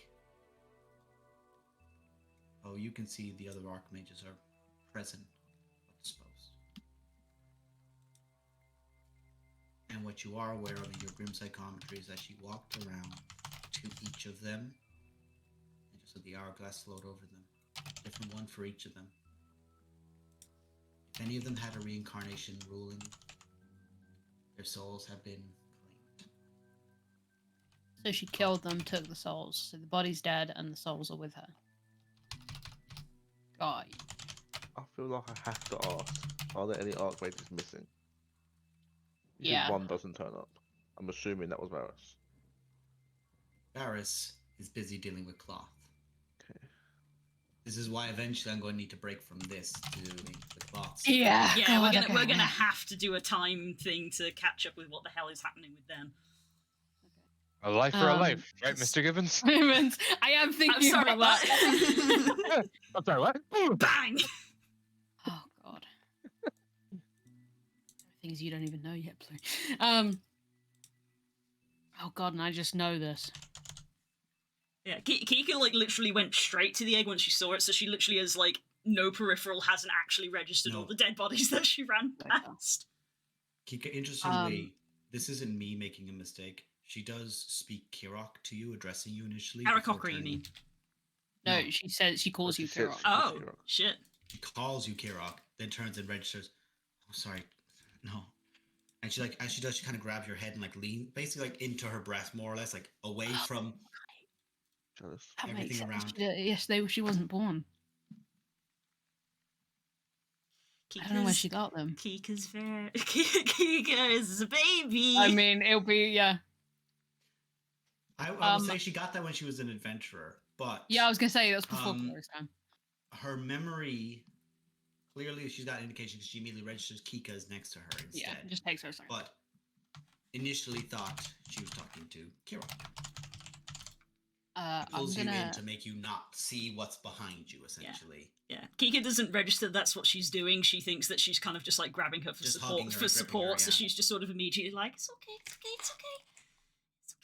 you can see the other archmages are present but disposed. And what you are aware of in your grim psychometry is that she walked around to each of them and just let the hourglass float over them. Different one for each of them. If any of them had a reincarnation ruling, their souls have been claimed. So she killed them, took the souls. So the body's dead and the souls are with her. Got you. I feel like I have to ask, are there any archmages missing? You Yeah. said one doesn't turn up. I'm assuming that was Varus. Varys is busy dealing with cloth. Okay. This is why eventually I'm going to need to break from this to doing the cloths. Yeah. Yeah, God, we're okay. gonna have to do a time thing to catch up with what the hell is happening with them. A life for a Um, life, right, Mr. Gibbons? Moments. I am I'm thinking sorry, about what? that. I'm sorry, what? Bang! Oh God. Things you don't even know yet, Blue. Oh God, and I just know this. Yeah, Kika like literally went straight to the egg when she saw it, so she literally has like no peripheral, hasn't actually registered all No. the dead bodies that she ran Okay. past. Kika, interestingly, this isn't me making a mistake. She does speak Kirok to you, addressing you initially. before Arakocra, you turning- mean? No, No. she says she calls she you says Kirok. she calls Oh, Kirok. shit. She calls you Kirok, then turns and registers. Oh, sorry. No. And she like, as she does, she kind of grabs your head and like lean, basically like into her breast, more or less, like away from Jealous. That makes everything sense. around. Yes, she wasn't born. I don't know where she got them. Kika's very... Kika is a baby! I mean, it'll be I would Um, say she got that when she was an adventurer, but yeah. I was gonna say that's before Um, Chloe's time. her memory, clearly she's got an indication because she immediately registers Kika's next to her instead. Yeah, it just takes her a second. But initially thought she was talking to Kirok. I'm Pulls you in gonna. to make you not see what's behind you, essentially. Yeah, Kika doesn't register that's what she's doing. She thinks that she's kind of just like grabbing her for Just support. hugging her and gripping her, So yeah. she's just sort of immediately like, "It's okay, it's okay, it's okay, it's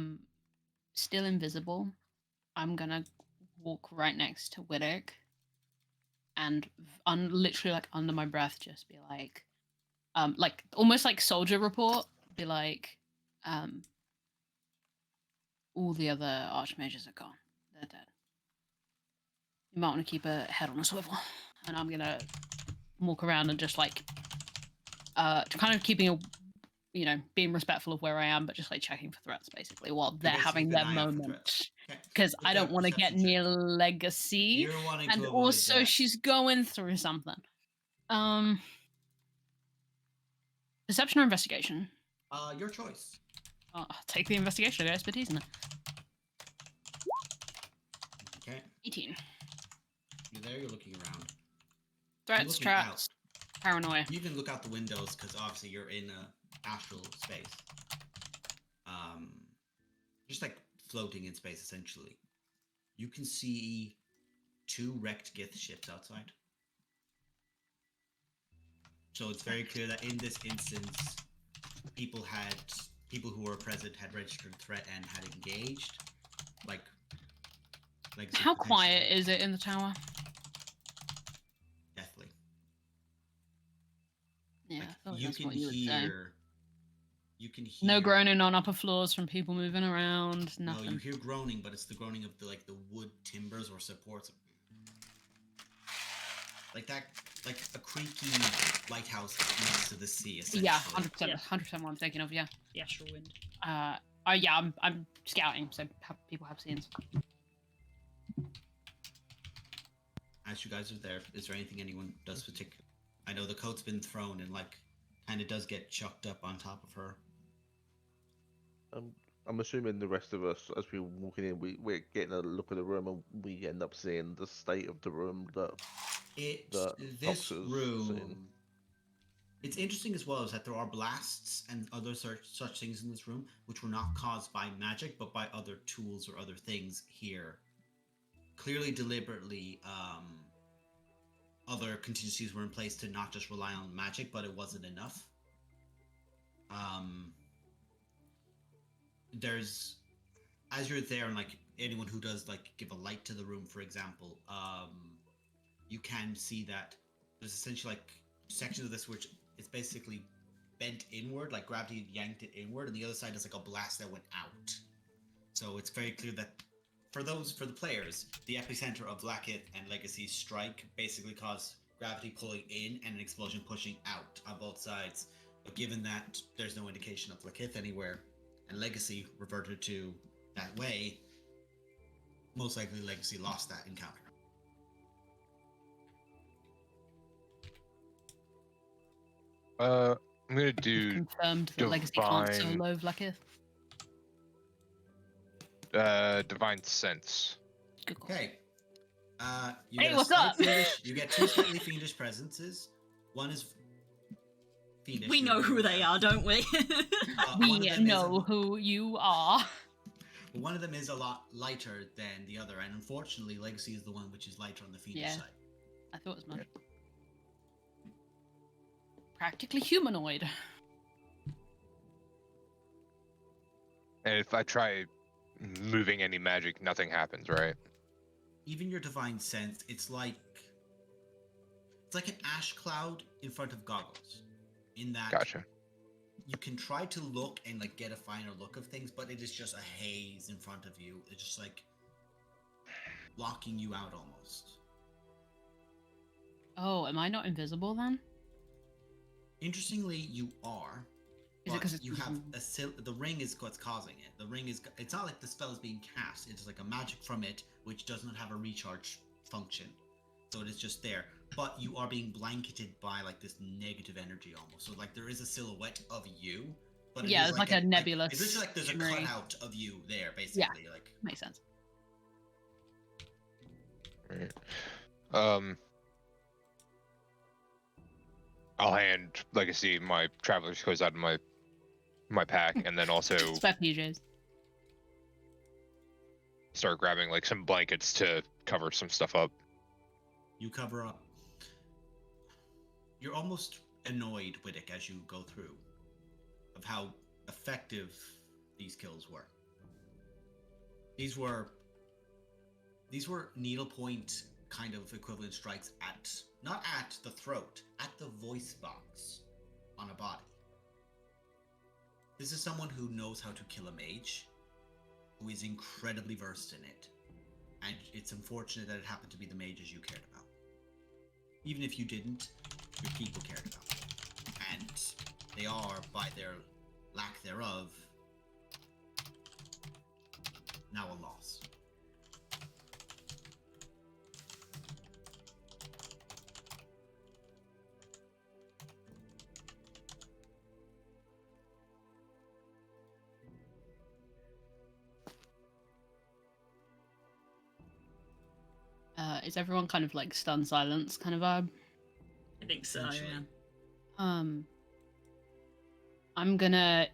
okay." Still invisible. I'm gonna walk right next to Widdick, and literally like under my breath, just be like almost like soldier report. Be like, all the other archmages are gone. They're dead. You might want to keep a head on a swivel. And I'm gonna walk around and just like, kind of keeping a, being respectful of where I am, but just like checking for threats basically while they're basically having keep their an eye out for moment. threats. Okay. Because With I don't that want to get perception near check. legacy. You're wanting to And avoid also that. she's going through something. Perception or investigation? Your choice. I'll take the investigation. I got expertise in it. Okay. 18. You're there, you're looking around. Threats, looking traps, paranoia. You can look out the windows because obviously you're in a astral space. Just like floating in space, essentially. You can see 2 wrecked Gith ships outside. So it's very clear that in this instance, people who were present had registered threat and had engaged. Like How quiet is it in the tower? Deathly. Yeah, Like, I thought you that's can what you would say. hear. You can hear. No groaning on upper floors from people moving around. Nothing. No, you hear groaning, but it's the groaning of the wood timbers or supports. Like that, like a creaky lighthouse next to the sea. Essentially. Yeah, 100%. Yeah. 100% what I'm thinking of. Yeah. The astral wind. Yeah. I'm scouting, so people have scenes. As you guys are there, is there anything anyone does particular? I know the coat's been thrown and kind of does get chucked up on top of her. I'm assuming the rest of us, as we're walking in, we're getting a look at the room and we end up seeing the state of the room that This Fox has room. seen. It's interesting as well is that there are blasts and other such things in this room which were not caused by magic but by other tools or other things here. Clearly, deliberately, other contingencies were in place to not just rely on magic, but it wasn't enough. as you're there, and like anyone who does like give a light to the room, for example, you can see that there's essentially like sections of this which it's basically bent inward, like gravity yanked it inward, and the other side is like a blast that went out. So it's very clear that for the players, the epicenter of Blackith and Legacy's strike basically caused gravity pulling in and an explosion pushing out on both sides. But given that there's no indication of Blackith anywhere, and Legacy reverted to that way, most likely Legacy lost that encounter. I'm gonna do Confirmed that Legacy can't divine- solo Vlakith. divine sense. Good call. Okay. You Hey, get a what's slight up? Fiendish, you get two slightly fiendish presences. One is fiendish. We know who they are, don't we? One We of them is know who you are. one of them is a lot lighter than the other, and unfortunately, Legacy is the one which is lighter on the fiendish Yeah. side. I thought it was much. Practically humanoid. And if I try moving any magic, nothing happens, right? Even your divine sense, it's like an ash cloud in front of goggles. In that Gotcha. you can try to look and like get a finer look of things, but it is just a haze in front of you. It's just like blocking you out almost. Oh, am I not invisible then? Interestingly, you are. Is it But 'cause it's you have the ring is what's causing it. The ring is, it's not like the spell is being cast. It's like a magic from it which does not have a recharge function, so it is just there. But you are being blanketed by like this negative energy almost. So like there is a silhouette of you, but it Yeah, is it's like a nebulous it's literally like there's a shimmery- cutout of you there, basically. Like Makes sense. Right. I'll hand Legacy my traveler's clothes out of my pack, and then also Spec PJs. start grabbing like some blankets to cover some stuff up. you cover up. You're almost annoyed, Whittick, as you go through, of how effective these kills were. These were needlepoint kind of equivalent strikes not at the throat, at the voice box on a body. This is someone who knows how to kill a mage, who is incredibly versed in it, and it's unfortunate that it happened to be the mages you cared about. Even if you didn't, your people cared about them. And they are, by their lack thereof, now a loss. Is everyone kind of like stunned silence kind of vibe? I think so, yeah. Essentially. I'm gonna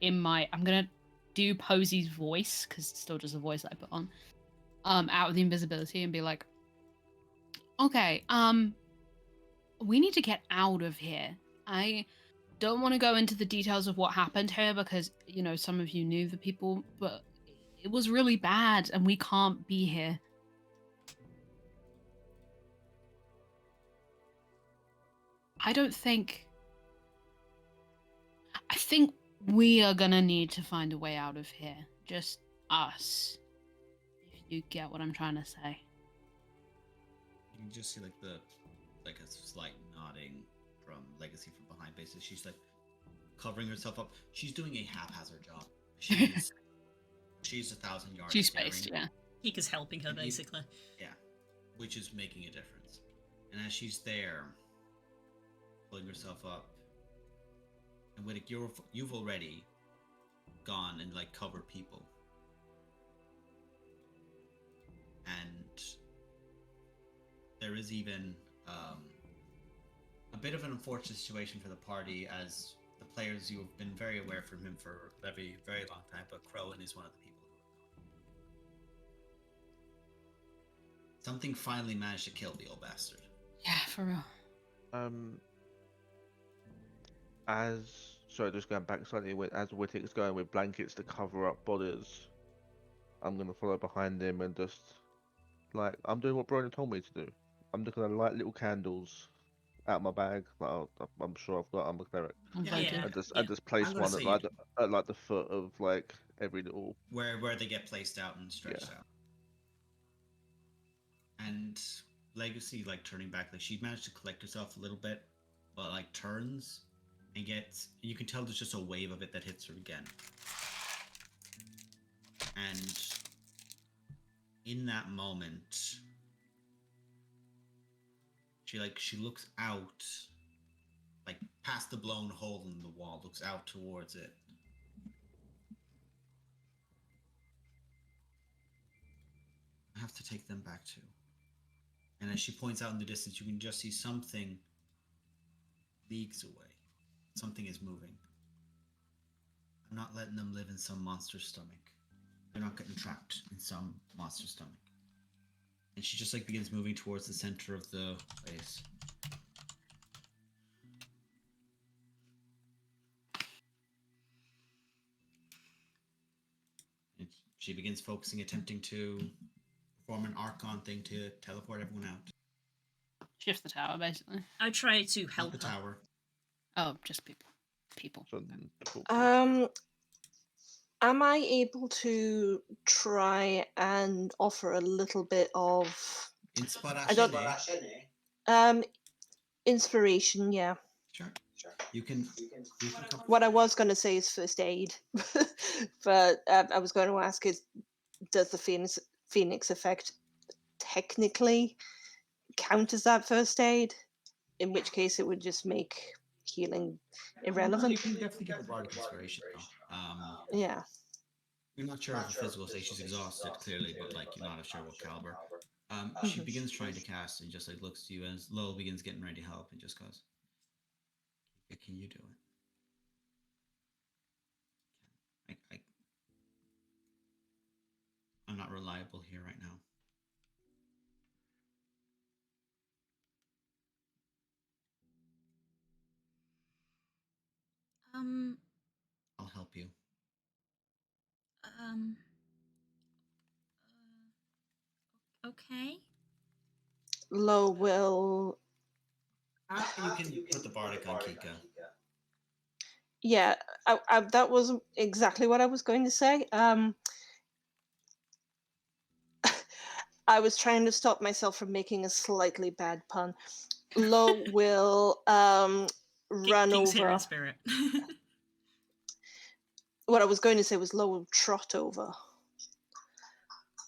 do Posy's voice, because it's still just a voice that I put on. Out of the invisibility and be like, okay, we need to get out of here. I don't want to go into the details of what happened here because, you know, some of you knew the people, but it was really bad and we can't be here. I think we are gonna need to find a way out of here. Just us. If you get what I'm trying to say. You can just see like a slight nodding from Legacy from behind. Basically, she's like covering herself up. She's doing a haphazard job. She's 1,000 yards. She's staring. spaced, yeah. Hika's helping her, And basically. Yeah, which is making a difference. And as she's there, pulling herself up, and Whittick, you've already gone and like covered people, and there is even a bit of an unfortunate situation for the party, as the players, you have been very aware from him for a very, very long time, but Crowan is one of the people who have gone. Something finally managed to kill the old bastard. Yeah, for real. Sorry, just going back slightly, as Whittick's going with blankets to cover up bodies, I'm gonna follow behind him and just like I'm doing what Brony told me to do. I'm just gonna light little candles out my bag that I'm sure I've got. I'm a cleric, Yeah, Yeah. and just place I'm gonna one say at like the foot of like every little. where they get placed out and stretched out. And Legacy, like turning back, like she managed to collect herself a little bit, but like turns and gets. You can tell there's just a wave of it that hits her again. And in that moment, she looks out, like past the blown hole in the wall, looks out towards it. I have to take them back too. And as she points out in the distance, you can just see something leagues away. Something is moving. I'm not letting them live in some monster's stomach. They're not getting trapped in some monster's stomach. And she just like begins moving towards the center of the base. And she begins focusing, attempting to perform an Archon thing to teleport everyone out. Shift the tower, basically. I try to Not help the her. tower. Oh, just people. People. So, Am I able to try and offer a little bit of I don't- inspiration? Yeah. Sure. You can What I was going to say is first aid, but I was going to ask is, does the Phoenix effect technically count as that first aid? In which case, it would just make healing irrelevant. You can definitely give a bardic inspiration though. Yeah. You're not sure of the physical state. She's exhausted, clearly, but like you're not sure what caliber. She begins trying to cast and just like looks to you as Lowell begins getting ready to help and just goes, "Can you do it? I'm not reliable here right now." I'll help you. Okay. Lo will. You can put the bardic on Kika. Yeah, that was exactly what I was going to say. I was trying to stop myself from making a slightly bad pun. Lo will run King's here over. in spirit. What I was going to say was Lo will trot over.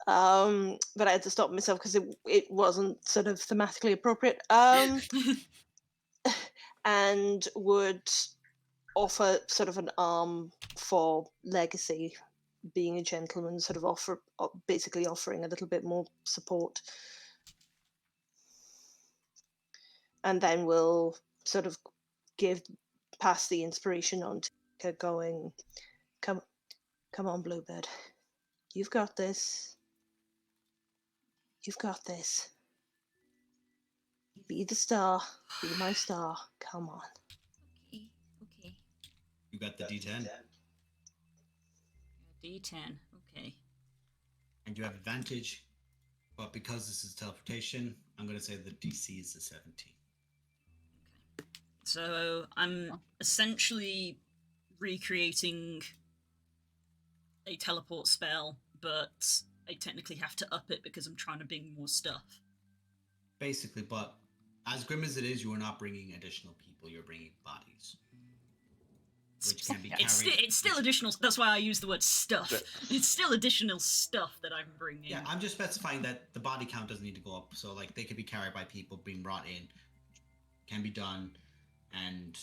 But I had to stop myself because it wasn't sort of thematically appropriate. And would offer sort of an arm for Legacy, being a gentleman, sort of basically offering a little bit more support. And then we'll sort of pass the inspiration on to her, going, come on, Bluebird. You've got this. You've got this. Be the star. Be my star. Come on. Okay. You got the D10. D10. Okay. And you have advantage, but because this is teleportation, I'm going to say the DC is a 17. So I'm essentially recreating a teleport spell, but I technically have to up it because I'm trying to bring more stuff. Basically, but as grim as it is, you are not bringing additional people, you're bringing bodies. Which can be carried. It's still additional. That's why I use the word stuff. It's still additional stuff that I'm bringing. Yeah, I'm just specifying that the body count doesn't need to go up. So, like, they could be carried by people being brought in. Can be done. And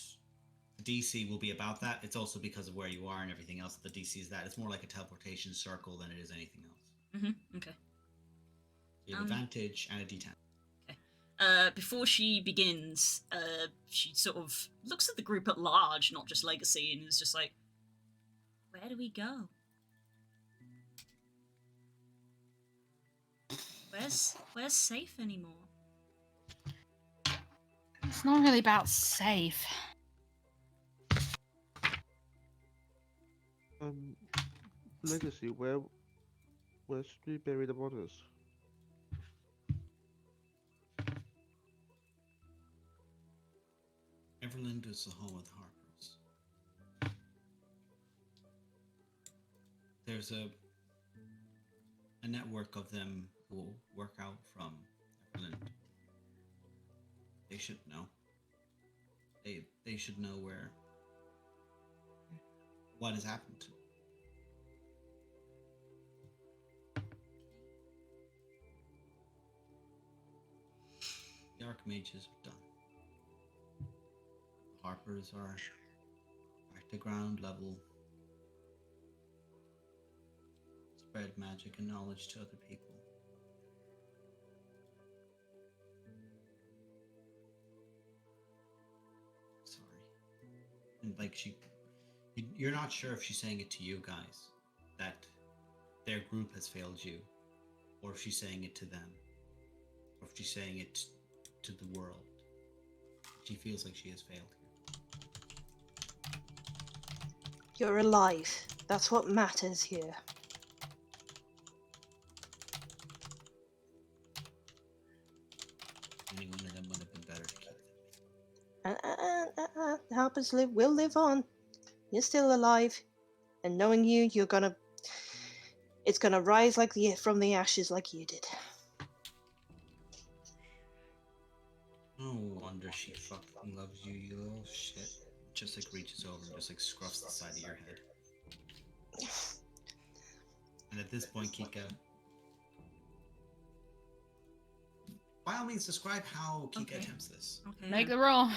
the DC will be about that. It's also because of where you are and everything else. The DC is that. It's more like a teleportation circle than it is anything else. Okay. You have advantage and a D10. Before she begins, she sort of looks at the group at large, not just Legacy, and is just like, where do we go? Where's safe anymore? It's not really about safe. Legacy, where Where should we bury the bodies? Everland is the home of the Harpers. There's a network of them who work out from Everland. They should know. They should know what has happened to. The Archmages are done. The Harpers are back to ground level. Spread magic and knowledge to other people. Sorry. And like you're not sure if she's saying it to you guys, that their group has failed you, or if she's saying it to them, or if she's saying it to the world. She feels like she has failed here. You're alive. That's what matters here. Any one of them would have been better to keep them. The Harpers will live on. You're still alive, and knowing you, it's gonna rise from the ashes like you did. No wonder she fucking loves you, you little shit. Just like reaches over and just like scruffs the side of your head. And at this point, Kika, by all means, describe how Kika Okay. attempts this. Okay. Make the roll.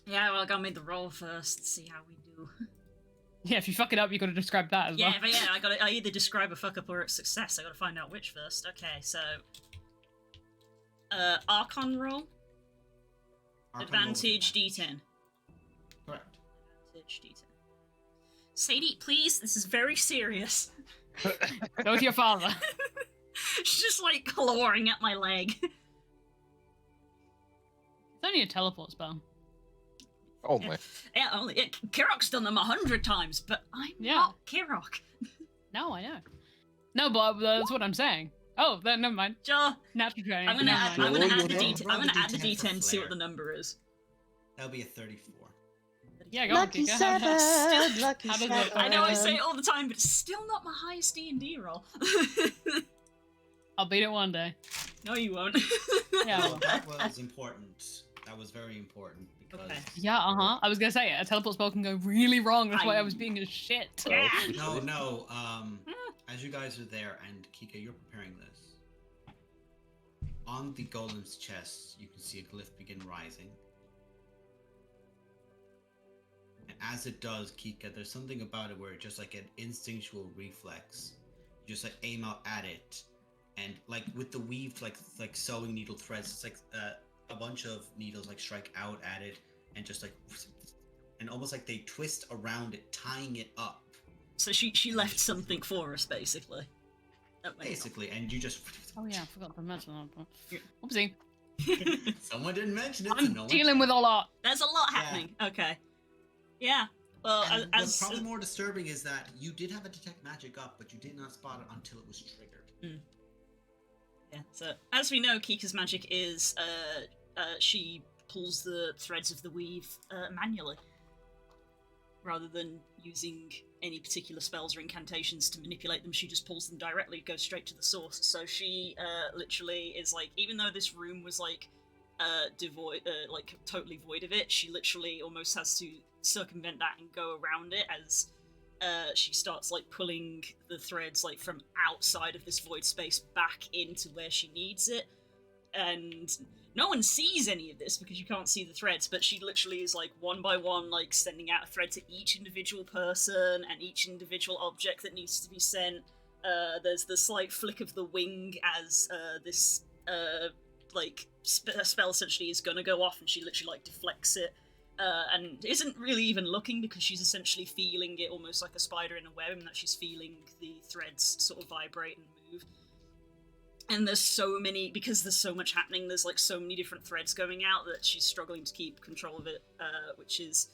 Yeah, well, I gotta make the roll first. See how we do. Yeah, if you fuck it up, you gotta describe that as Yeah, well. but yeah, I either describe a fuck up or a success. I gotta find out which first. Okay, so Archon roll, Archon roll with advantage D10. Correct. Advantage D10. Sadie, please, this is very serious. Go with your father. She's just like clawing at my leg. It's only a teleport spell. Oh my. Yeah, Kirok's done them 100 times, but I'm Yeah. not Kirok. No, I know. No, but that's what I'm saying. Oh, then never mind. Joe, Natural training. I'm gonna never add, mind. I'm gonna Roll add the your D10. roll I'm gonna the add the D10 for D10 to see what flair. the number is. That'll be a 34. Yeah, go on, Lucky Kika. seven, lucky how does seven. it- I know I say it all the time, but it's still not my highest D&D roll. I'll beat it one day. No, you won't. Yeah. Well, well. that was important. That was very important because Okay. Yeah, I was gonna say it. A teleport spell can go really wrong. That's why I was I- being a shit. Yeah. no. As you guys are there, and Kika, you're preparing this. On the golem's chest, you can see a glyph begin rising. And as it does, Kika, there's something about it where it's just like an instinctual reflex. You just like aim out at it, and like with the weaved like sewing needle threads, it's like a bunch of needles like strike out at it, and just like, and almost like they twist around it, tying it up. So she left something for us, basically. That way. Basically, and you just. Oh yeah, I forgot to mention that. Yeah. Oopsie. Someone didn't mention it. so I'm no one dealing said. with a lot. There's a lot Yeah. happening. Okay. Yeah. Well, And as what's probably more disturbing is that you did have a detect magic up, but you did not spot it until it was triggered. yeah. So as we know, Kika's magic is she pulls the threads of the weave manually, rather than using any particular spells or incantations to manipulate them. She just pulls them directly, goes straight to the source. So she literally is like, even though this room was like devoid, like totally void of it, she literally almost has to circumvent that and go around it as she starts like pulling the threads like from outside of this void space back into where she needs it. And no one sees any of this because you can't see the threads, but she literally is like one by one like sending out a thread to each individual person and each individual object that needs to be sent. There's the slight flick of the wing as this spell essentially is gonna go off, and she literally like deflects it and isn't really even looking because she's essentially feeling it almost like a spider in a web, and that she's feeling the threads sort of vibrate and move. And there's so many, because there's so much happening, there's like so many different threads going out that she's struggling to keep control of it, which is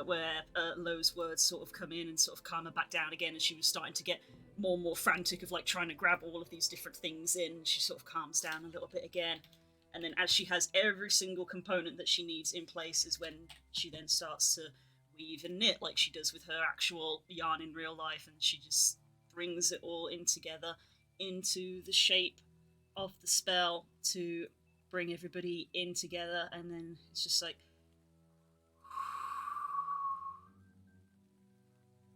where Lo's words sort of come in and sort of calm her back down again, as she was starting to get more and more frantic of like trying to grab all of these different things in. She sort of calms down a little bit again. And then as she has every single component that she needs in place is when she then starts to weave and knit like she does with her actual yarn in real life, and she just brings it all in together into the shape of the spell to bring everybody in together. And then it's just like,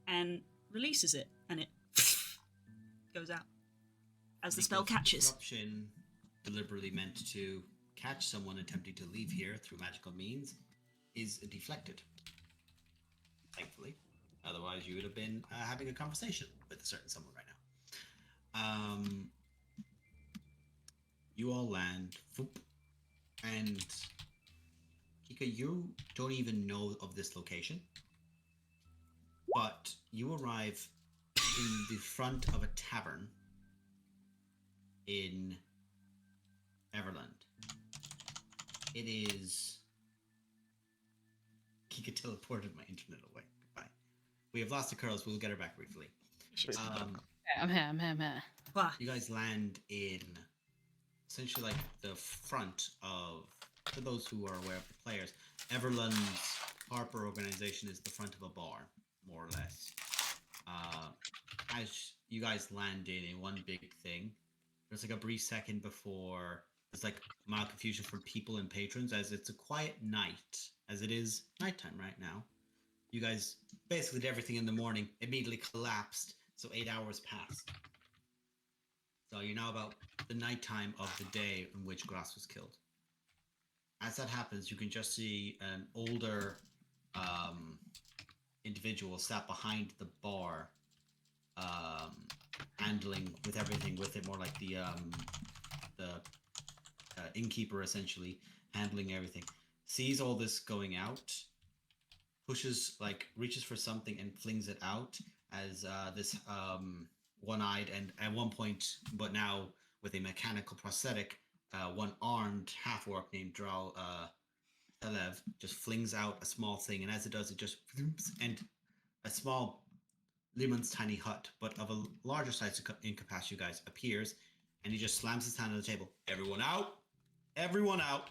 and releases it, and it goes out as the spell Because catches. Disruption, deliberately meant to catch someone attempting to leave here through magical means, is deflected. Thankfully. Otherwise, you would have been having a conversation with a certain someone right now. You all land, whoop, and Kika, you don't even know of this location, but you arrive in the front of a tavern in Everland. It is... Kika teleported my internet away. Goodbye. We have lost the curls, we'll get her back briefly. I'm here. Wah. You guys land in essentially like the front of, for those who are aware of the players, Everland's Harper organization is the front of a bar, more or less. As you guys land in one big thing, there's like a brief second before there's like mild confusion from people and patrons, as it's a quiet night, as it is nighttime right now. You guys basically did everything in the morning, immediately collapsed, so 8 hours passed. So you're now about the nighttime of the day in which Grass was killed. As that happens, you can just see an older individual sat behind the bar, handling with everything with it, more like the innkeeper essentially, handling everything. Sees all this going out, pushes, like, reaches for something and flings it out as this one-eyed and at one point, but now with a mechanical prosthetic, one-armed half-orc named Dral Telev just flings out a small thing, and as it does, it just and a small Limon's tiny hut, but of a larger size in capacity, you guys, appears, and he just slams his hand on the table. Everyone out! Everyone out!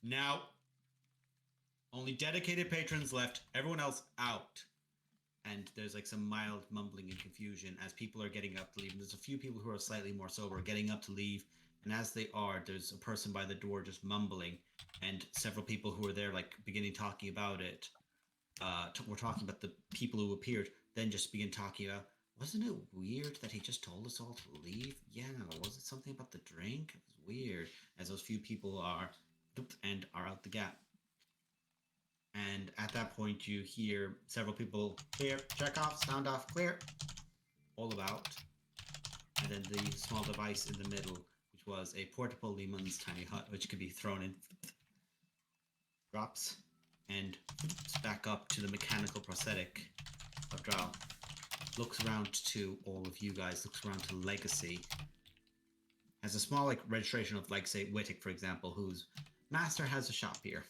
Now! Only dedicated patrons left. Everyone else out. And there's like some mild mumbling and confusion as people are getting up to leave. And there's a few people who are slightly more sober getting up to leave. And as they are, there's a person by the door just mumbling. And several people who are there, like, beginning talking about it. We're talking about the people who appeared. Then just begin talking about, wasn't it weird that he just told us all to leave? Yeah, was it something about the drink? It was weird. As those few people are, and are out the gap. And at that point, you hear several people, clear, check off, sound off, clear, all about. And then the small device in the middle, which was a portable Lehman's tiny hut, which could be thrown in, drops, and back up to the mechanical prosthetic of Drow. Looks around to all of you guys, looks around to Legacy. Has a small, like, registration of, like, say, Wittick, for example, whose master has a shop here.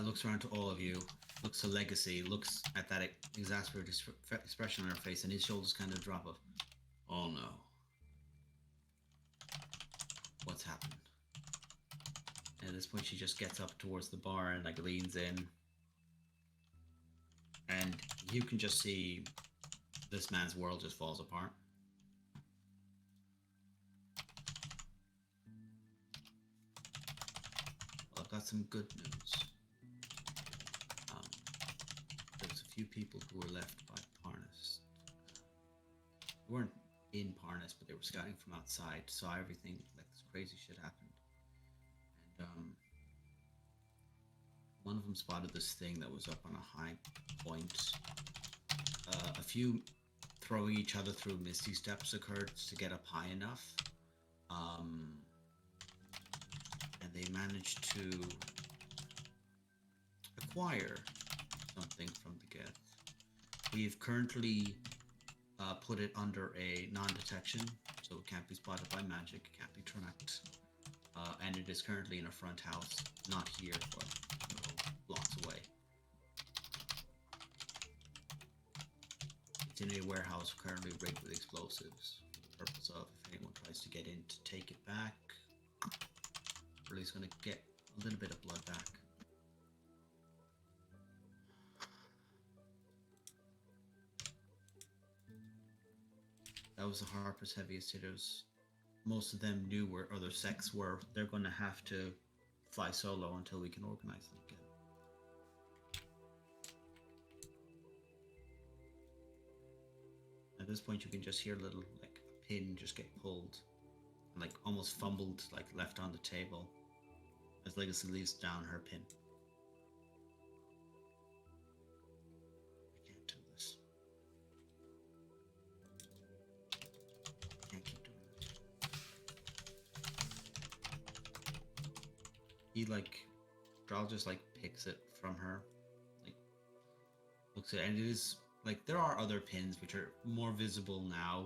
Looks around to all of you, looks to Legacy, looks at that exasperated expression on her face, and his shoulders kind of drop of, oh no. What's happened? And at this point, she just gets up towards the bar and, like, leans in. And you can just see this man's world just falls apart. Well, I've got some good news. There was a few people who were left by Parnas. They weren't in Parnas, but they were scouting from outside, saw everything, like, this crazy shit happened. And one of them spotted this thing that was up on a high point. A few throwing each other through misty steps occurred to get up high enough. And they managed to acquire something from the Geth. We've currently put it under a non-detection, so it can't be spotted by magic, it can't be tracked, and it is currently in a front house, not here, but blocks away. It's in a warehouse currently rigged with explosives for the purpose of if anyone tries to get in to take it back, or at least going to get a little bit of blood back. That was the Harper's heaviest hitters. Most of them knew where other sects were. They're going to have to fly solo until we can organize them again. At this point, you can just hear a little, like, a pin just get pulled, and, like, almost fumbled, like, left on the table, as Legacy leaves down her pin. I can't do this. I can't keep doing this. He, like, Drawl just, like, picks it from her, like, looks at it, and it is, like, there are other pins which are more visible now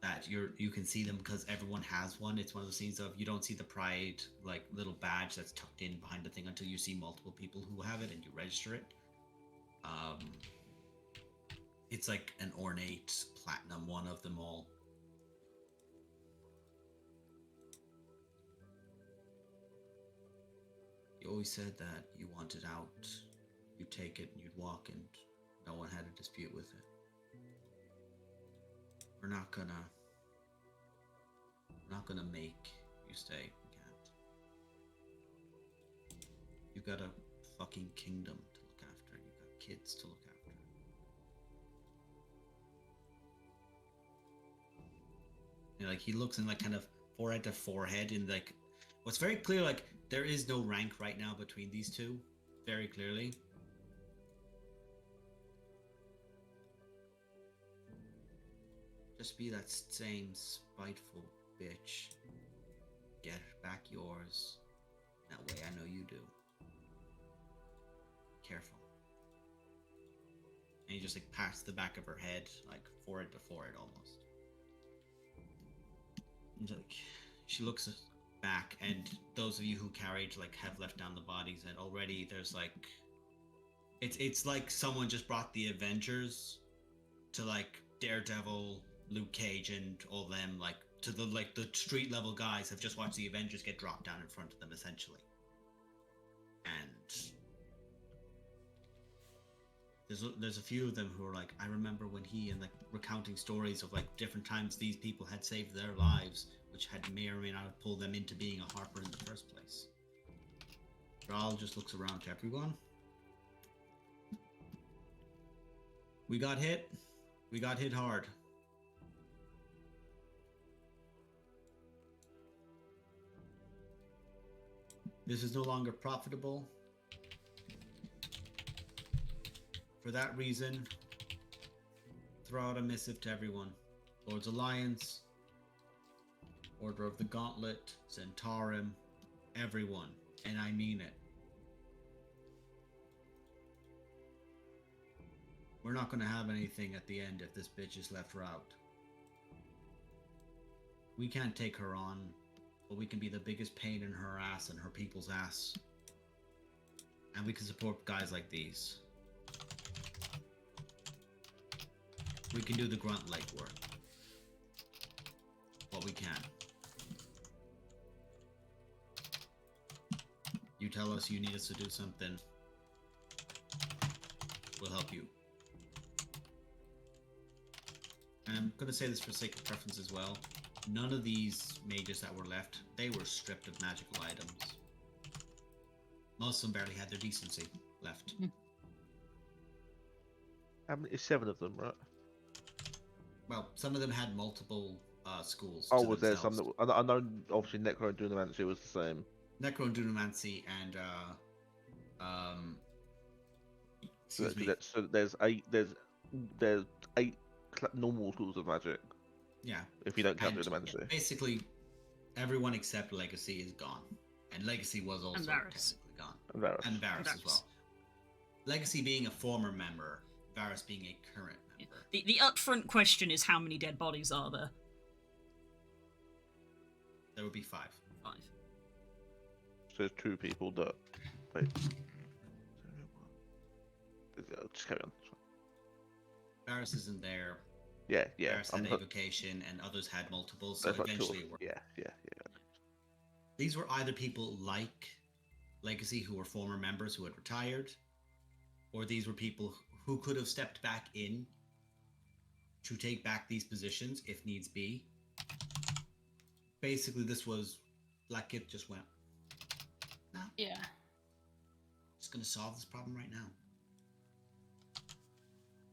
that you can see them because everyone has one. It's one of those things of you don't see the Pride, like, little badge that's tucked in behind the thing until you see multiple people who have it and you register it. It's like an ornate platinum one of them all. You always said that you wanted out, you'd take it and you'd walk, and no one had a dispute with it. We're not gonna make you stay. We can't. You've got a fucking kingdom to look after. You've got kids to look after. And, like, he looks in, like, kind of forehead to forehead, and, like, what's very clear, like, there is no rank right now between these two, very clearly. Just be that same spiteful bitch. Get back yours. That way I know you do. Careful. And he just, like, pats the back of her head, like, forehead to forehead almost. And, like, she looks back, and those of you who carried, like, have left down the bodies, and already there's, like, it's like someone just brought the Avengers to, like, Daredevil, Luke Cage, and all them, like, to the, like, the street level guys have just watched the Avengers get dropped down in front of them, essentially. And there's a few of them who are like, I remember when he, and, like, recounting stories of, like, different times these people had saved their lives, which had may or may not have pulled them into being a Harper in the first place. Raul just looks around to everyone. We got hit. We got hit hard. This is no longer profitable. For that reason, throw out a missive to everyone. Lord's Alliance, Order of the Gauntlet, Centaurum, everyone. And I mean it. We're not going to have anything at the end if this bitch is left out. We can't take her on, but we can be the biggest pain in her ass and her people's ass. And we can support guys like these. We can do the grunt legwork. What we can. You tell us you need us to do something, we'll help you. And I'm going to say this for sake of preference as well. None of these mages that were left, they were stripped of magical items. Most of them barely had their decency left. It's 7 of them, right? Well, some of them had multiple schools. Oh, to was there some themselves. that... I know, obviously, Necro and Dunamancy was the same. Necro and Dunamancy and So, excuse me. so there's 8. There's 8 normal schools of magic. Yeah. If you don't count And Dunamancy. basically, everyone except Legacy is gone, and Legacy was also Varys. technically gone, And Varys. and Varys as Varys. well. Legacy being a former member, Varys being a current member. The upfront question is, how many dead bodies are there? There would be 5. 5. So there's 2 people that... Wait. Just carry on. Varys isn't there. Yeah. Varys had I'm a not, vacation, and others had multiple, so that's like two. eventually it worked. Yeah. These were either people like Legacy who were former members who had retired, or these were people who could have stepped back in to take back these positions if needs be. Basically, this was Black Kid just went, nah, Yeah. just gonna solve this problem right now.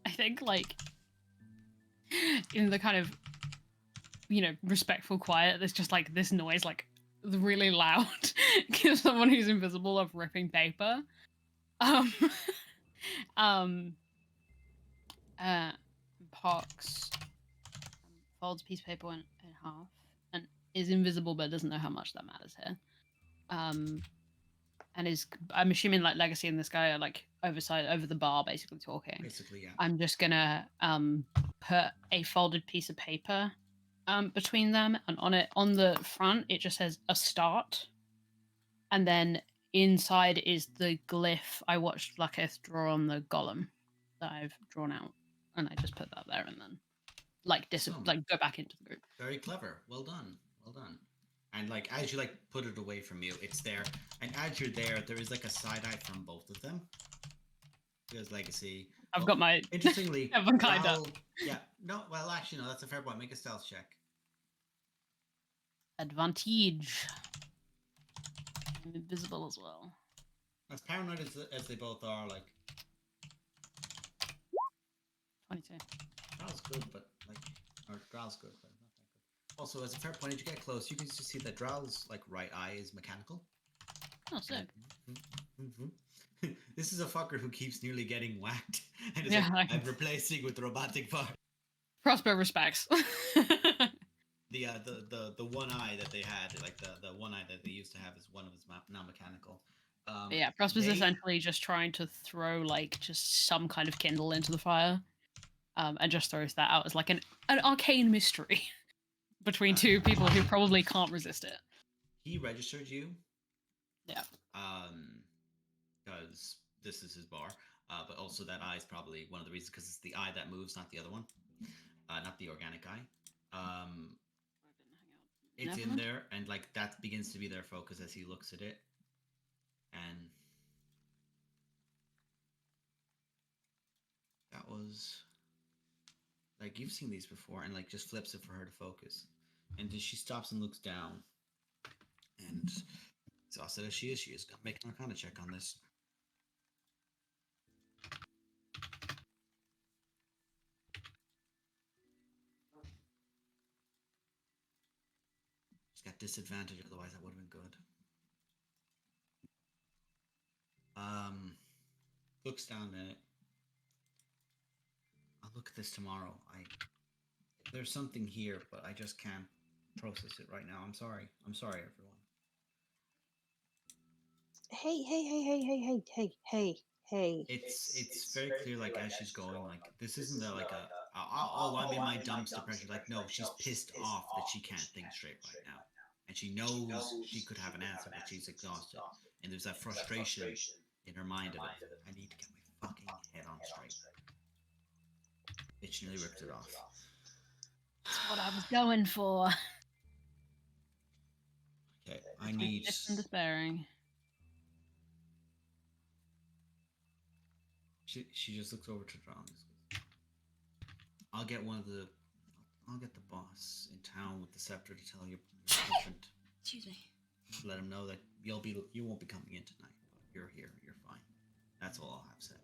I think, like, in the kind of, respectful quiet, there's just, like, this noise, like, really loud. Gives someone who's invisible of ripping paper. Pox folds a piece of paper in half and is invisible but doesn't know how much that matters here. And I'm assuming like Legacy and this guy are like over the bar basically talking. Basically, yeah. I'm just gonna put a folded piece of paper between them, and on the front it just says a start, and then inside is the glyph I watched Blacketh draw on the golem that I've drawn out, and I just put that there, and then go back into the group. Very clever. Well done. Well done. And like as you like put it away from you, it's there. And as you're there is like a side eye from both of them. There's Legacy. I've got my interestingly. everyone kind of. Yeah. No. Well, actually, no. That's a fair point. Make a stealth check. Advantage. I'm invisible as well. As paranoid as they both are, like 22. Drow's good, but like, or Drow's good, but not that good. Also, as a fair point, as you get close, you can just see that Drow's like right eye is mechanical. Oh, sick. This is a fucker who keeps nearly getting whacked and is Yeah, I'm replacing with the robotic part. Prosper respects. The one eye that they had, like the one eye that they used to have, is one of his now mechanical. Yeah, Prosper's essentially just trying to throw like just some kind of kindle into the fire, and just throws that out as like an arcane mystery between two people who probably can't resist it. He registered you. Yeah. Because this is his bar, but also that eye is probably one of the reasons, because it's the eye that moves, not the other one, not the organic eye. It's in there, and like that begins to be their focus as he looks at it, and that was like you've seen these before, and like just flips it for her to focus, and then she stops and looks down, and exhausted as she is gonna make an Arcana check on this. Got disadvantage, otherwise that would have been good. Looks down at it. I'll look at this tomorrow. There's something here, but I just can't process it right now. I'm sorry, everyone. Hey. It's very clear, like as she's going, like this isn't I'm in my dumps depression. Like no, she's pissed off that she can't think straight right now. And she knows she could have an answer, but she's exhausted. And there's that frustration in her mind of it. I need to get my fucking head on straight. Bitch nearly ripped it off. That's what I was going for. Okay, I need... And despairing. She just looks over to Drown. I'll get the boss in town with the scepter to tell you different. Excuse me. Let him know that you won't be coming in tonight, but you're here, you're fine. That's all I'll have said.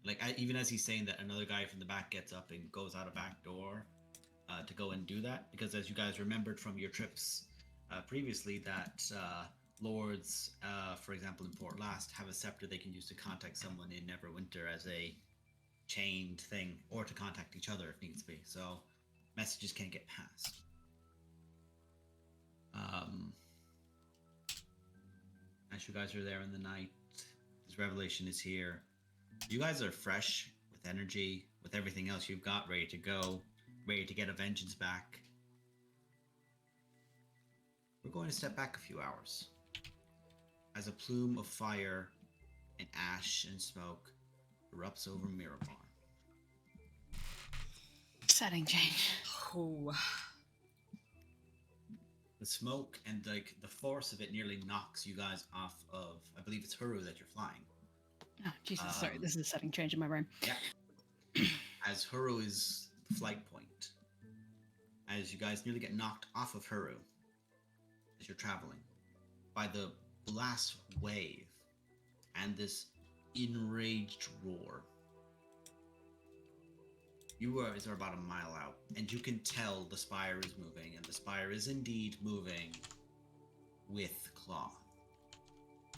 Like even as he's saying that, another guy from the back gets up and goes out a back door to go and do that, because as you guys remembered from your trips previously, that lords, for example in Port Last, have a scepter they can use to contact someone in Neverwinter as a chained thing, or to contact each other if needs be. So messages can't get passed. As you guys are there in the night, this revelation is here. You guys are fresh, with energy, with everything else you've got, ready to go, ready to get a vengeance back. We're going to step back a few hours. As a plume of fire and ash and smoke erupts over Mirabar. Setting change. Ooh. The smoke and like the force of it nearly knocks you guys off of. I believe it's Huru that you're flying. Oh, Jesus, sorry. Um, This is a setting change in my brain. Yeah. As Huru is the flight point. As you guys nearly get knocked off of Huru as you're traveling by the blast wave and this enraged roar. You guys are about a mile out, and you can tell the spire is moving, and the spire is indeed moving with cloth.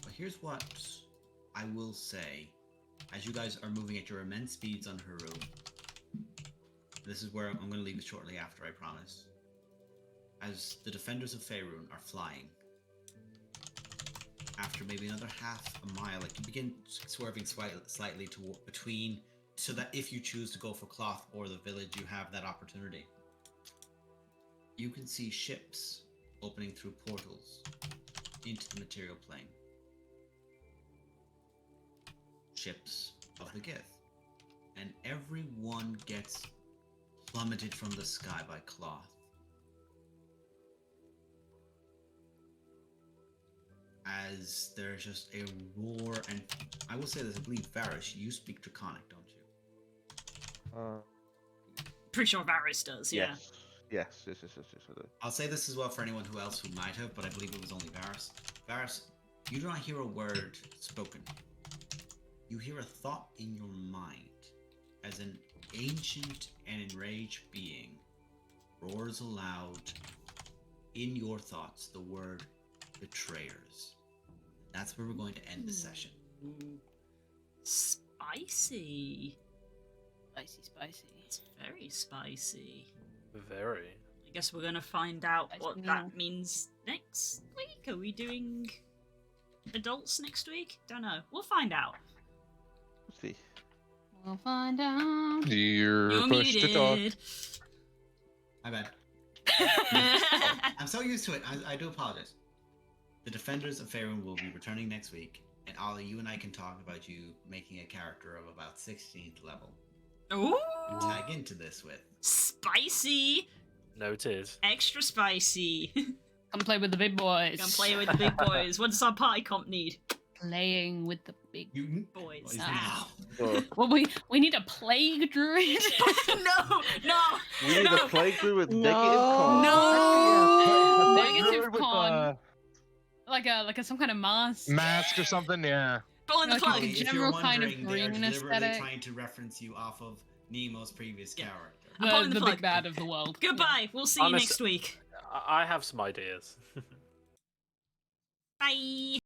But here's what I will say. As you guys are moving at your immense speeds on Huru, this is where I'm going to leave it shortly after, I promise. As the defenders of Faerun are flying, after maybe another half a mile, like you begin swerving slightly to between, so that if you choose to go for cloth or the village, you have that opportunity. You can see ships opening through portals into the material plane. Ships of the Gith. And every one gets plummeted from the sky by cloth. As there's just a roar, and I will say this, I believe, Varish, you speak Draconic, don't you? Pretty sure Varys does, yeah. Yes, I do. I'll say this as well for anyone who else who might have, but I believe it was only Varys. Varys, you do not hear a word spoken. You hear a thought in your mind as an ancient and enraged being roars aloud in your thoughts the word betrayers. That's where we're going to end the session. Spicy. Spicy. It's very spicy. Very. I guess we're gonna find out Spicy what now. that means next week. Are we doing adults next week? Don't know. We'll find out. Let's see. We'll find out. You're You're pushed to talk. muted. My bad. I'm so used to it. I do apologize. The Defenders of Faerun will be returning next week, and Ollie, you and I can talk about you making a character of about 16th level. Ooh, To tag into this with. spicy. Noted. Extra spicy. Come play with the big boys. Gonna play with the big boys. What does our party comp need? Playing with the big You Boys. Ow. Oh, Well, we need a plague druid. No. we need No. a playthrough with No. negative con. No. Negative With, con. Like a some kind of mask. mask or something, yeah. Pulling the Like, plug. If you're general kind of wondering, they are green deliberately aesthetic. trying to reference you off of Nemo's previous Yeah. character. I'm pulling the The plug. big bad of the world. Goodbye. We'll see you Honest- next week. I have some ideas. Bye.